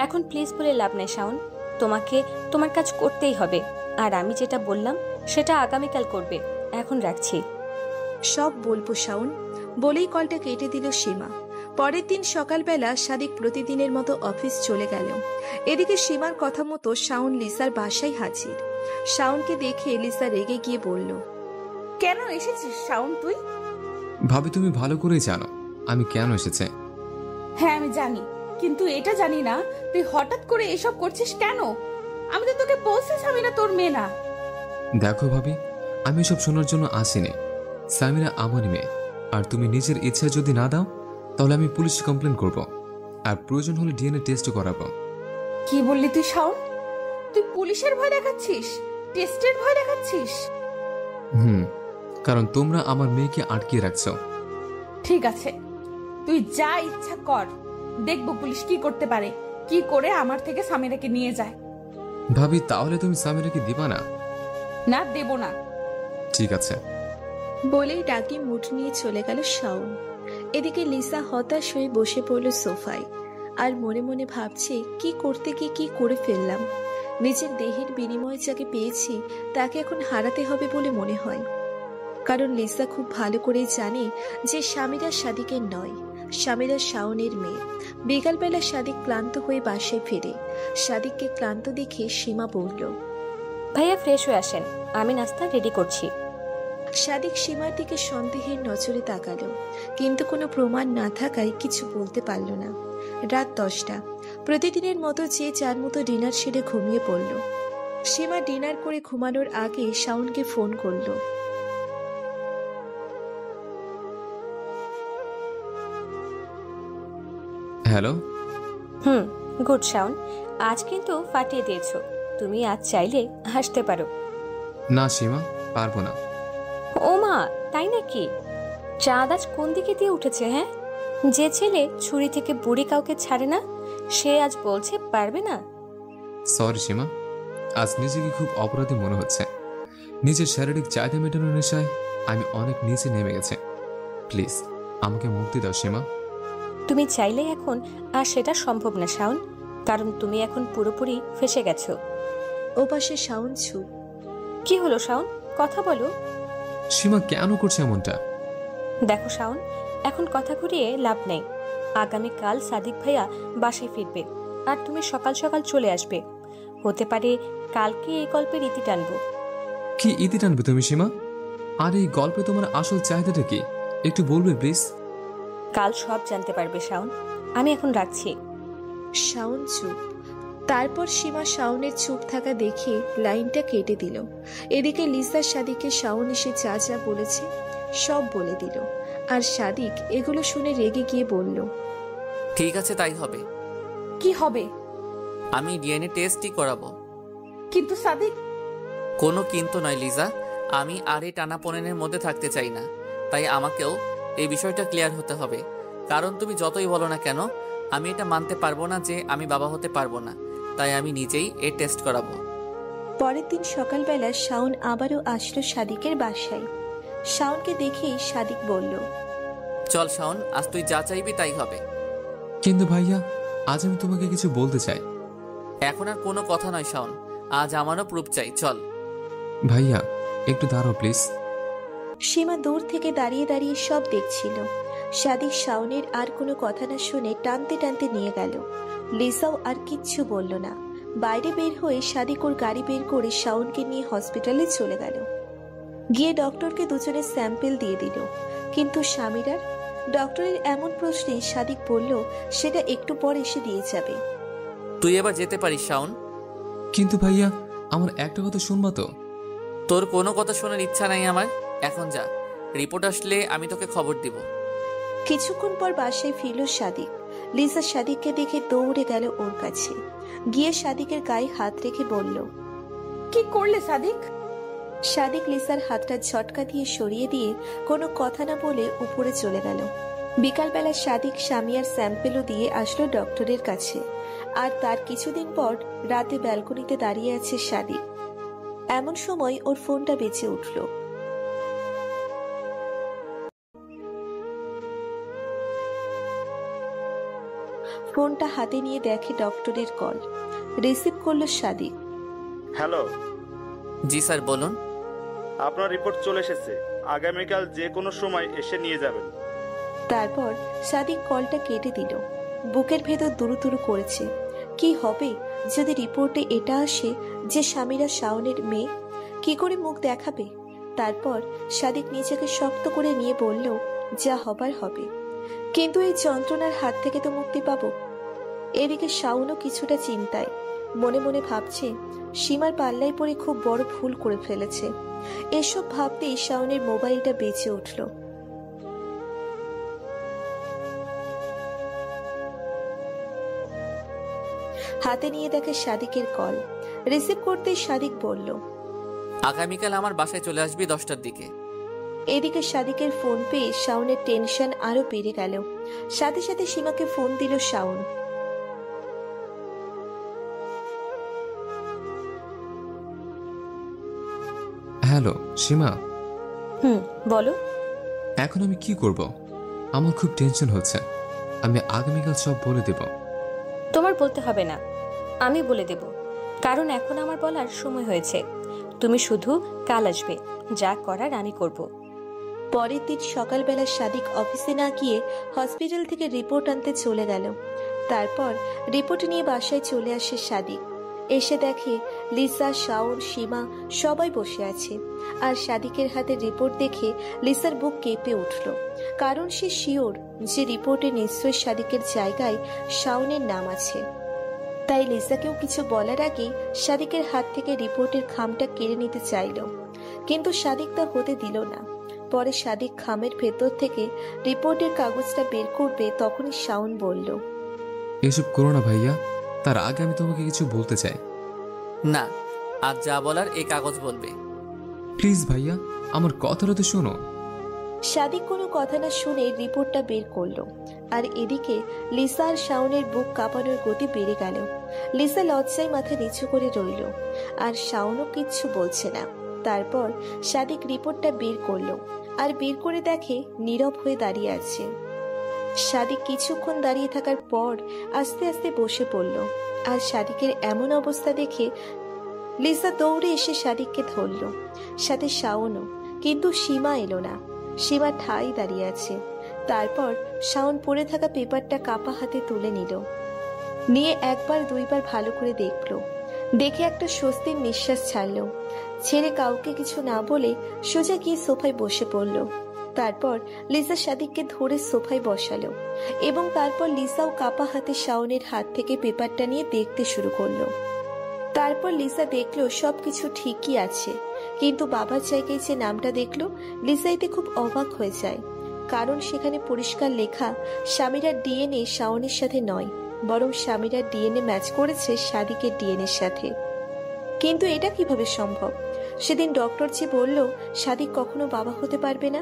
এখন প্লিজ বলে লাভ নাই শাওন, তোমাকে তোমার কাজ করতেই হবে। আর আমি যেটা বললাম সেটা আগামীকাল করবে। এখন রাখছি। সব বলবো শাওন বলেই কলটা কেটে দিল সীমা। পরের দিন সকালবেলা সাদিক প্রতিদিনের মতো অফিস চলে গেল। এদিকে সীমার কথা মতো শাওন লিসার বাসায় হাজির। শাওনকে দেখে লিসা রেগে গিয়ে বলল, কেন এসেছিস শাওন তুই? ভাবি তুমি ভালো করেই জানো আমি কেন এসেছে। হ্যাঁ আমি জানি, কিন্তু এটা জানি না তুই হঠাৎ করে এসব করছিস কেন। আমি তো তোকে বলছি সামিরা তোর মেয়ে না। দেখো ভাবি, আমি এসব শোনার জন্য আসিনি। সামিরা আমার মেয়ে, আর তুমি নিজের ইচ্ছা যদি না দাও তাহলে আমি পুলিশে কমপ্লেন করব, আর প্রয়োজন হলে ডিএনএ টেস্ট করাবো। কি বললি তুই শাওন? তুই পুলিশের ভয় দেখাচ্ছিস, টেস্টের ভয় দেখাচ্ছিস? কারণ তোমরা আমার মেয়েকে আটকিয়ে রাখছো। ঠিক আছে, তুই যা ইচ্ছা কর, দেখবো পুলিশ কি করতে পারে, কি করে আমার থেকে সামিরাকে নিয়ে যায়। ভাবি তাহলে তুমি সামিরাকে দিবা না? না, দেব না। ঠিক আছে বলেই ডাকি মুঠ নিয়ে চলে গেল শাওন। এদিকে লিসা হতাশ হয়ে বসে পড়ল সোফায়, আর মনে মনে ভাবছে কি করতে গিয়ে কি করে ফেললাম। নিজের দেহের বিনিময়ে যাকে পেয়েছি তাকে এখন হারাতে হবে বলে মনে হয়। কারণ লিসা খুব ভালো করেই জানে যে সামিরা সাদিকের নয়, সামিরা শাওনের মেয়ে। বিকালবেলা সাদিক ক্লান্ত হয়ে বাসায় ফেরে। সাদিককে ক্লান্ত দেখে সীমা বলল, ভাইয়া ফ্রেশ হয়ে আসেন, আমি নাস্তা রেডি করছি। সাদিক সীমার দিকে সন্দেহের নজরে তাকালো, কিন্তু কোনো প্রমাণ না থাকায় কিছু বলতে পারল না। রাত 10টা। প্রতিদিনের মতো যে যার মতো ডিনার সেরে ঘুমিয়ে পড়ল। সীমা ডিনার করে ঘুমানোর আগে শাওনকে ফোন করলো। হ্যালো। গুড শাওন, আজ কিন্তু ফাটিয়ে দিয়েছো। তুমি আজ চাইলে হাসতে পারো। না সীমা, পারবো না। ও মা, তাই নাকি? চাঁদ আজ কোন দিকে দিয়ে উঠেছে? হ্যাঁ, যে ছেলে ছুরি থেকে বুড়ি কাউকে ছাড়ে না সে আজ বলছে পারবে না। সরি সীমা, আজ নিজেকে খুব অপরাধী মনে হচ্ছে। নিজের শারীরিক চাহিদা মেটানোর নেশায় আমি অনেক নিচে নেমে গেছে। প্লিজ আমাকে মুক্তি দাও সীমা। তুমি চাইলে এখন আর সেটা সম্ভব না শাওন, কারণ তুমি এখন পুরোপুরি ফেসে গেছো। ও পাশে শাওন চুপ। কি হলো শাওন, কথা বলো। সীমা কেন করছে এমনটা? দেখো শাওন, এখন কথা ঘুরিয়ে লাভ নেই। আগামীকাল সাদিক ভাইয়া বাসায় ফিরবে, আর তুমি সকাল সকাল চলে আসবে। হতে পারে কালকে এই গল্পের ইতি টানবো। কি ইতি টানবে তুমি সীমা? আর এই গল্পে তোমার আসল চাহিদাটা কি একটু বলবে প্লিজ? কাল সব জানতে পারবে শাওন, আমি এখন রাখছি। শাওন চুপ। তারপর সীমা শাওনের চুপ থাকা দেখে লাইনটা কেটে দিল। এদিকে লিসা সাদিককে শাওন এসে যা যা বলেছে সব বলে দিল। আর সাদিক এগুলো শুনে রেগে গিয়ে বলল, ঠিক আছে তাই হবে। কি হবে? আমি ডিএনএ টেস্টই করাবো। কিন্তু সাদিক। কোনো কিন্তু নয় লিজা, আমি আর এই টানাপোড়েনের মধ্যে থাকতে চাই না, তাই আমাকেও এই বিষয়টা ক্লিয়ার হতে হবে, কারণ তুমি যতই বলো না কেন আমি এটা মানতে পারবো না যে আমি বাবা হতে পারবো না, তাই আমি নিজেই এর টেস্ট করাবো। পরের দিন সকালবেলা শাওন আবারও আসলো সাদিকের বাসায়। শাওনকে দেখেই সাদিক বলল, চল শাওন, আজ তুই যা চাইবি তাই হবে। কিন্তু ভাইয়া, আজ আমি তোমাকে কিছু বলতে চাই। এখন আর কোনো কথা নয় শাওন, আজ আমারও প্রুফ চাই, চল। ভাইয়া একটু দাঁড়াও প্লিজ। সীমা দূর থেকে দাঁড়িয়ে দাঁড়িয়ে সব দেখছিল। সাদিক শাওনের আর কোনো কথা না শুনে টানতে টানতে নিয়ে গেল। লিসাও আর কিচ্ছু বলল না। বাইরে বের হয়ে সাদিক ওর গাড়ি বের করে শাওনকে নিয়ে হসপিটালে চলে গেল। গিয়ে ডক্টরকে দুজনের স্যাম্পেল দিয়ে দিল। কিন্তু স্বামীরার ডক্টরের এমন প্রশ্নে সাদিক বলল সেটা একটু পর এসে দিয়ে যাবে। তুই এবার যেতে পারিস শাওন। কিন্তু ভাইয়া, আমার একটা কথা শুনবা তো? তোর কোনো কথা শোনার ইচ্ছা নাই আমার, এখন যা, রিপোর্ট আসলে আমি তোকে খবর দিব। কিছুক্ষণ পর বাসায় ফিরল সাদিক। লিসা সাদিককে দেখে দৌড়ে গেল ওর কাছে। গিয়ে সাদিকের গায়ে হাত রেখে বলল, কি করলে সাদিক? সাদিক লিসার হাতটা ঝটকা দিয়ে সরিয়ে দিয়ে কোনো কথা না বলে উপরে চলে গেল। বিকালবেলা সাদিক স্বামীর স্যাম্পেলও দিয়ে আসলো ডক্টরের কাছে। আর তার কিছুদিন পর রাতে ব্যালকনিতে দাঁড়িয়ে আছে সাদিক। এমন সময় ওর ফোনটা বেঁচে উঠল। ফোনটা হাতে নিয়ে দেখে ডক্টরের কল। রিসিভ করলো সাদিক। হ্যালো। জি স্যার, বলুন। আপনার রিপোর্ট চলে এসেছে, আগামীকাল যে কোনো সময় এসে নিয়ে যাবেন। তারপর সাদিক কলটা কেটে দিল। বুকের ভেতর দুরু দুরু করেছে। কি হবে যদি রিপোর্টে এটা আসে যে স্বামীরা শাওনের মেয়ে? কি করে মুখ দেখাবে? তারপর সাদিক নিজেকে শক্ত করে নিয়ে বলল, যা হবার হবে, কিন্তু এই যন্ত্রণার হাত থেকে তো মুক্তি পাবো। এদিকে শাওনও কিছুটা চিন্তায়। মনে মনে ভাবছে সীমার পাল্লায় পড়ে খুব বড় ভুল করে ফেলেছে। এসব ভাবতেই শাওনের মোবাইলটা বেঁচে উঠল। হাতে নিয়ে দেখে সাদিকের কল। রিসিভ করতেই সাদিক বলল, আগামীকাল আমার বাসায় চলে আসবি 10টার দিকে। এদিকে সাদিকের ফোন পেয়ে শাওনের টেনশন আরো বেড়ে গেল। সাথে সাথে সীমাকে ফোন দিল শাওন। হ্যালো সীমা। বলো। এখন আমি কি করব? আমার খুব টেনশন হচ্ছে। আমি আগামীকাল সব বলে দেব। তোমার বলতে হবে না, আমি বলে দেব, কারণ এখন আমার বলার সময় হয়েছে। তুমি শুধু কাল আসবে, যা করার আমি করব। পরের দিন সকালবেলা সাদিক অফিসে না গিয়ে হসপিটাল থেকে রিপোর্ট আনতে চলে গেল। তারপর রিপোর্ট নিয়ে বাসায় চলে আসে সাদিক। এসে দেখে লিসা, শাওন, সীমা সবাই বসে আছে। আর সাদিকের হাতে রিপোর্ট দেখে লিসার বুক কেঁপে উঠল, কারণ সে শিওর যে রিপোর্টে নিশ্চয়ই সাদিকের জায়গায় শাওনের নাম আছে। তাই লিসাকেও কিছু বলার আগেই সাদিকের হাত থেকে রিপোর্টের খামটা কেড়ে নিতে চাইল, কিন্তু সাদিক তা হতে দিল না। পরে সাদিক খামের ভেতর থেকে রিপোর্টের কাগজটা বের করবে, তখনই শাওন বলল, এসব করো না ভাইয়া, তার আগে আমি তোমাকে কিছু বলতে চাই। না, আজ যা বলার এই কাগজ বলবে। প্লিজ ভাইয়া, আমার কথাটা তো শোনো। সাদিক কোনো কথা না শুনে রিপোর্টটা বের করলো। আর এদিকে লিসা আর শাওনের বুক কাঁপানোর গতি বেড়ে গেল। লিসা লজ্জায় মাথা নিচু করে রইল, আর শাওনও কিচ্ছু বলছে না। তারপর সাদিক রিপোর্টটা বের করলো, আর বের করে দেখে নীরব হয়ে দাঁড়িয়ে আছে। সাদিক কিছুক্ষণ দাঁড়িয়ে থাকার পর আস্তে আস্তে বসে পড়ল। আর সাদিকের এমন অবস্থা দেখে লিসা দৌড়ে এসে সাদিককে ধরল, সাথে শাওনও। কিন্তু সীমা এলো না। সীমা ঠাই দাঁড়িয়ে আছে। তারপর শাওন পড়ে থাকা পেপারটা কাপা হাতে তুলে নিয়ে একবার দুইবার ভালো করে দেখলো। দেখে একটা স্বস্তির নিঃশ্বাস ছাড়ল। ছেড়ে কাউকে কিছু না বলে সোজা গিয়ে সোফায় বসে পড়ল। তারপর লিসা সাদিককে ধরে সোফায় বসালো, এবং তারপর লিসাও কাপা হাতে শাওনের হাত থেকে পেপারটা নিয়ে দেখতে শুরু করলো। তারপর লিসা দেখলো সবকিছু ঠিকই আছে, কিন্তু বাবার জায়গায় যে নামটা দেখলো, লিসা এতে খুব অবাক হয়ে যায়। কারণ সেখানে পরিষ্কার লেখা স্বামীরার ডিএনএ শাওনের সাথে নয়, বরং স্বামীরার ডিএনএ ম্যাচ করেছে সাদিকের ডিএনএর সাথে। কিন্তু এটা কিভাবে সম্ভব? সেদিন ডক্টর যে বলল সাদিক কখনো বাবা হতে পারবে না।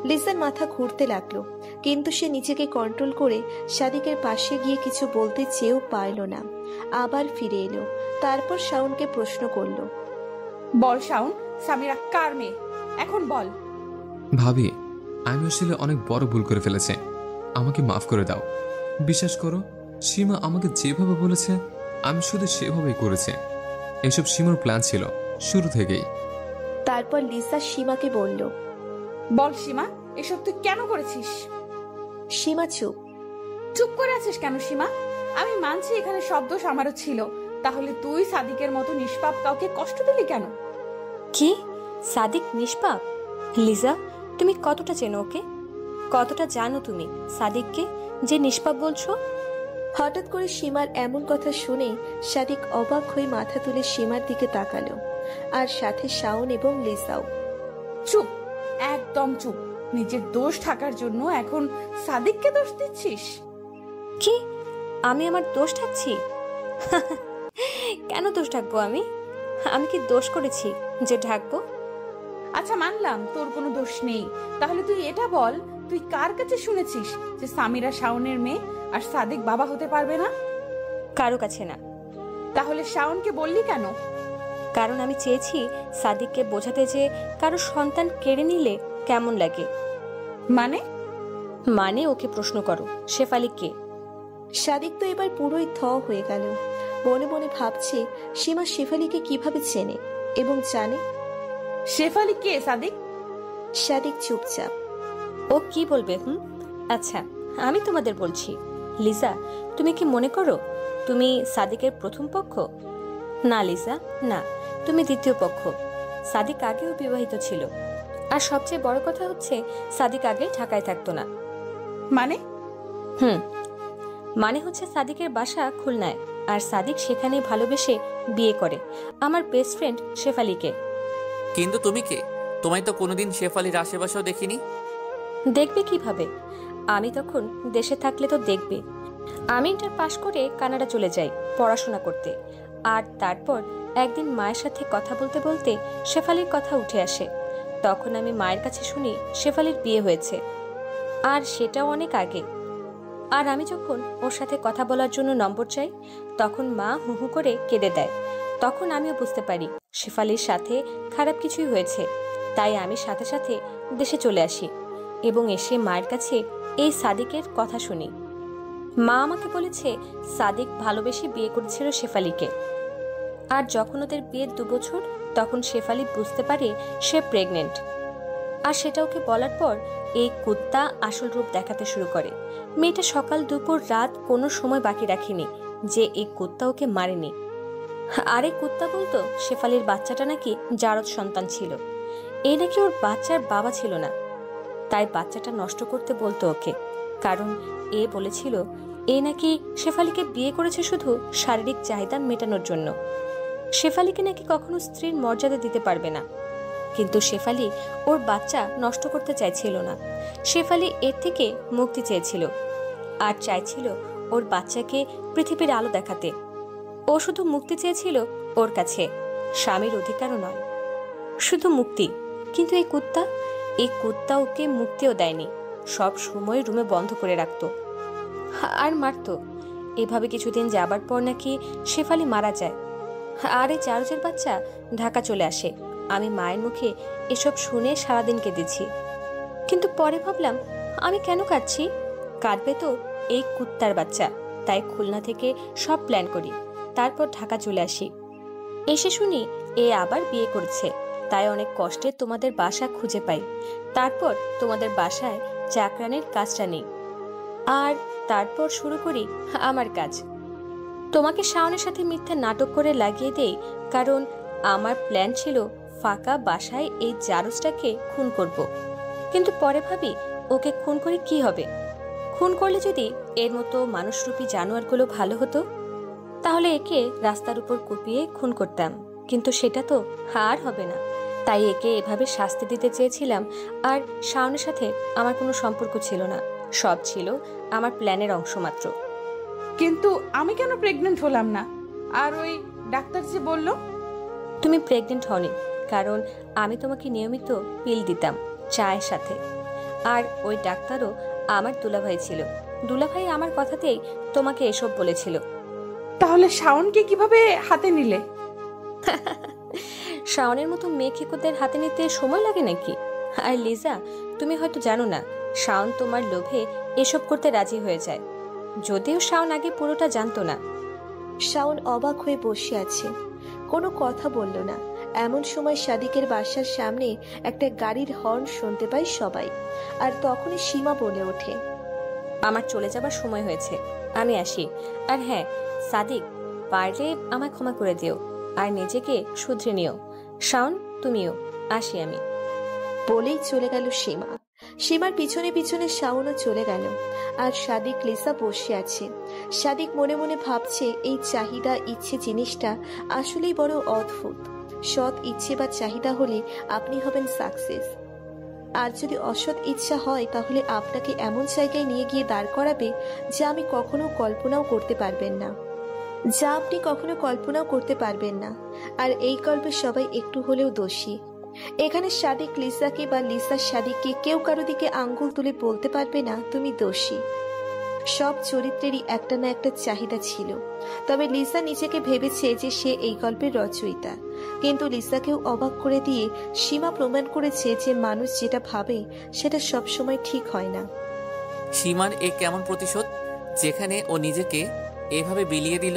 লিসার মাথা ঘুরতে লাগলো, কিন্তু সে নিজেকে কন্ট্রোল করে সাদিকের পাশে গিয়ে কিছু বলতে চেয়েও পারল না। আবার ফিরে এলো, তারপর শাওনকে প্রশ্ন করলো, বল শাওন, সামিরা কার মেয়ে? এখন বল। ভাবি, আমি আসলে অনেক বড় ভুল করে ফেলেছি, আমাকে মাফ করে দাও। বিশ্বাস করো, সীমা আমাকে যেভাবে বলেছে আমি শুধু সেভাবেই করেছি। এসব সীমার প্ল্যান ছিল শুরু থেকেই। তারপর লিসা সীমাকে বলল, বল সীমা, এসব তুই কেন করেছিস? সীমা চুপ। চুপ করে আছিস কেন সীমা? আমি মানছি এখানে সব দোষ আমারও ছিল, তাহলে তুই সাদিকের মতো নিষ্পাপ কাউকে কষ্ট দিলি কেন? কি সাদিক নিষ্পাপ? লিজা, তুমি কতটা চেনো ওকে? কতটা জানো তুমি সাদিককে যে নিষ্পাপ বলছো? হঠাৎ করে সীমার এমন কথা শুনে সাদিক অবাক হয়ে মাথা তুলে সীমার দিকে তাকালো, আর সাথে শাওন এবং লিসাও। চুপ, একদম চুপ। নিজের দোষ ঢাকার জন্য এখন সাদিককে দোষ দিচ্ছিস? কি আমি আমার দোষ ঢাকছি? কেন দোষ ঢাকবো আমি? আমি কি দোষ করেছি যে ঢাকবো? আচ্ছা মানলাম তোর কোনো দোষ নেই, তাহলে তুই এটা বল, তুই কার কাছে শুনেছিস যে সামিরা শাওনের মেয়ে আর সাদিক বাবা হতে পারবে না? কারো কাছে না। তাহলে শাওনকে বললি কেন? কারণ আমি চেয়েছি সাদিককে বোঝাতে যে কারো সন্তান কেড়ে নিলে কেমন লাগে। মানে ওকে প্রশ্ন করো, শেফালি কে? সাদিক তো এবার পুরোই থ হয়ে গেল। মনে মনে ভাবছে সীমা শেফালিকে কিভাবে চেনে এবং জানে। শেফালি কে সাদিক? সাদিক চুপচাপ। ও কি বলবে? আচ্ছা আমি তোমাদের বলছি। লিজা, তুমি কি মনে করো তুমি সাদিকের প্রথম পক্ষ? না লিজা, না, তুমি দ্বিতীয় পক্ষ। সাদিক আগেও বিবাহিত ছিল, আর সবচেয়ে বড় কথা হচ্ছে সাদিক আগে ঢাকায় থাকতো না। মানে হচ্ছে সাদিকের বাসা খুলনায়, আর সাদিক সেখানে ভালোবেসে বিয়ে করে আমার বেস্ট ফ্রেন্ড শেফালিকে। কিন্তু তুমি কে? তোমায় তো কোনোদিন শেফালির আশেপাশেও দেখিনি। দেখবে কিভাবে? আমি তখন দেশে থাকলে তো দেখবে। আমি ইন্টার পাশ করে কানাডা চলে যাই পড়াশোনা করতে, আর তারপর একদিন মায়ের সাথে কথা বলতে বলতে শেফালির কথা উঠে আসে। তখন আমি মায়ের কাছে শুনি শেফালির বিয়ে হয়েছে, আর সেটাও অনেক আগে। আর আমি যখন ওর সাথে কথা বলার জন্য নম্বর চাই, তখন মা হু হু করে কেঁদে দেয়। তখন আমিও বুঝতে পারি শেফালির সাথে খারাপ কিছুই হয়েছে। তাই আমি সাথে সাথে দেশে চলে আসি এবং এসে মায়ের কাছে এই সাদিকের কথা শুনি। মা আমাকে বলেছে সাদিক ভালোবেসে বিয়ে করেছিল শেফালিকে, আর যখন ওদের বিয়ের 2 বছর, তখন শেফালি বুঝতে পারে সে প্রেগনেন্ট। আর সেটা ওকে বলার পর এই কুত্তা আসল রূপ দেখাতে শুরু করে। মেয়েটা সকাল দুপুর রাত কোনো সময় বাকি রাখেনি যে এই কুত্তা ওকে মারেনি। আর এই কুত্তা বলতো শেফালির বাচ্চাটা নাকি জারদ সন্তান ছিল, এই নাকি ওর বাচ্চার বাবা ছিল না। তাই বাচ্চাটা নষ্ট করতে বলতো ওকে, কারণ এ বলেছিল এ নাকি শেফালিকে বিয়ে করেছে শুধু শারীরিক চাহিদা মেটানোর জন্য। শেফালিকে নাকি কখনো স্ত্রীর মর্যাদা দিতে পারবে না। কিন্তু শেফালি ওর বাচ্চা নষ্ট করতে চাইছিল না। শেফালি এর থেকে মুক্তি চেয়েছিল, আর চাইছিল ওর বাচ্চাকে পৃথিবীর আলো দেখাতে। ও শুধু মুক্তি চেয়েছিল ওর কাছে, স্বামীর অধিকারও নয়, শুধু মুক্তি। কিন্তু এই কুত্তা ওকে মুক্তিও দেয়নি, সব সময় রুমে বন্ধ করে রাখতো আর মারতো। এভাবে কিছুদিন যাবার পর নাকি শেফালি মারা যায়, আর এই জারজের বাচ্চা ঢাকা চলে আসে। আমি মায়ের মুখে এসব শুনে সারাদিন কেঁদেছি, কিন্তু পরে ভাবলাম আমি কেন কাঁদছি? কাঁদবে তো এই কুত্তার বাচ্চা। তাই খুলনা থেকে সব প্ল্যান করি, তারপর ঢাকা চলে আসি। এসে শুনি এ আবার বিয়ে করছে, তাই অনেক কষ্টে তোমাদের বাসা খুঁজে পাই। তারপর তোমাদের বাসায় চাকরানির কাজটা নেই, আর তারপর শুরু করি আমার কাজ। তোমাকে শাওনের সাথে মিথ্যা নাটক করে লাগিয়ে দেই, কারণ আমার প্ল্যান ছিল ফাঁকা বাসায় এই জারজটাকে খুন করব। কিন্তু পরে ভাবি ওকে খুন করে কি হবে? খুন করলে যদি এর মতো মানুষরূপী জানোয়ারগুলো ভালো হতো, তাহলে একে রাস্তার উপর কুপিয়ে খুন করতাম, কিন্তু সেটা তো আর হবে না। তাই একে এভাবে শাস্তি দিতে চেয়েছিলাম। আর শাওনের সাথে আমার কোনো সম্পর্ক ছিল না, সব ছিল আমার প্ল্যানের অংশ মাত্র। কিন্তু আমি কেন প্রেগনেন্ট হলাম না? আর ওই ডাক্তার যে বলল? তুমি প্রেগনেন্ট হওনি, কারণ আমি তোমাকে নিয়মিত পিল দিতাম চায়ের সাথে। আর ওই ডাক্তারও আমার দুলাভাই ছিল। দুলাভাই আমার কথাতেই তোমাকে এসব বলেছিল। তাহলে শাওনকে কিভাবে হাতে নিলে? শাওনের মতো মেয়েখিকুদের হাতে নিতে সময় লাগে নাকি? আর লিজা, তুমি হয়তো জানো না, শাওন তোমার লোভে এসব করতে রাজি হয়ে যায়। যদিও শাওন আগে পুরোটা জানতো না। শাওন অবাক হয়ে বসে আছে, কোনো কথা বলল না। এমন সময় সাদিকের বাসার সামনে একটা গাড়ির হর্ন শুনতে পায় সবাই, আর তখনই সীমা বলে ওঠে, আমার চলে যাবার সময় হয়েছে, আমি আসি। আর হ্যাঁ সাদিক, পারলে আমায় ক্ষমা করে দিও আর নিজেকে শুধরে নিও। শাওন, তুমিও। আসি আমি। বলেই চলে গেল সীমা। সীমার পিছনে পিছনে শাওনও চলে গেল, আর সাদিক লিসা বসে আছে। সাদিক মনে মনে ভাবছে, এই চাহিদা ইচ্ছে জিনিসটা আসলেই বড় অদ্ভুত। সৎ ইচ্ছে বা চাহিদা হলে আপনি হবেন সাকসেস, আর যদি অসৎ ইচ্ছা হয় তাহলে আপনাকে এমন জায়গায় নিয়ে গিয়ে দাঁড় করাবে যা আপনি কখনো কল্পনাও করতে পারবেন না। আর এই গল্পে সবাই একটু হলেও দোষী। এখানে সাদিক লিসাকে বা লিসা সাদিককে কেউ কারো দিকে আঙ্গুল তুলে বলতে পারবে না তুমি দোষী। সব চরিত্রেরই একটা না একটা চাহিদা ছিল। তবে লিসা নিজেকে ভেবেছে যে সে এই গল্পের রচয়িতা, কিন্তু লিসাকেও অবাক করে দিয়ে সীমা প্রমাণ করেছে যে মানুষ যেটা ভাবে সেটা সবসময় ঠিক হয় না। সীমার এ কেমন প্রতিশোধ, যেখানে ও নিজেকে এভাবে বিলিয়ে দিল?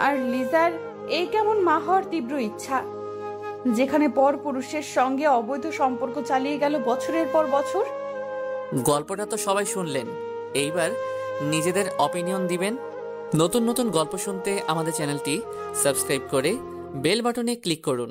আর লিজার এই কেমন মা হওয়ার তীব্র ইচ্ছা, যেখানে পর পুরুষের সঙ্গে অবৈধ সম্পর্ক চালিয়ে গেল বছরের পর বছর। গল্পটা তো সবাই শুনলেন, এইবার নিজেদের অপিনিয়ন দিবেন। নতুন নতুন গল্প শুনতে আমাদের চ্যানেলটি সাবস্ক্রাইব করে বেল বাটনে ক্লিক করুন।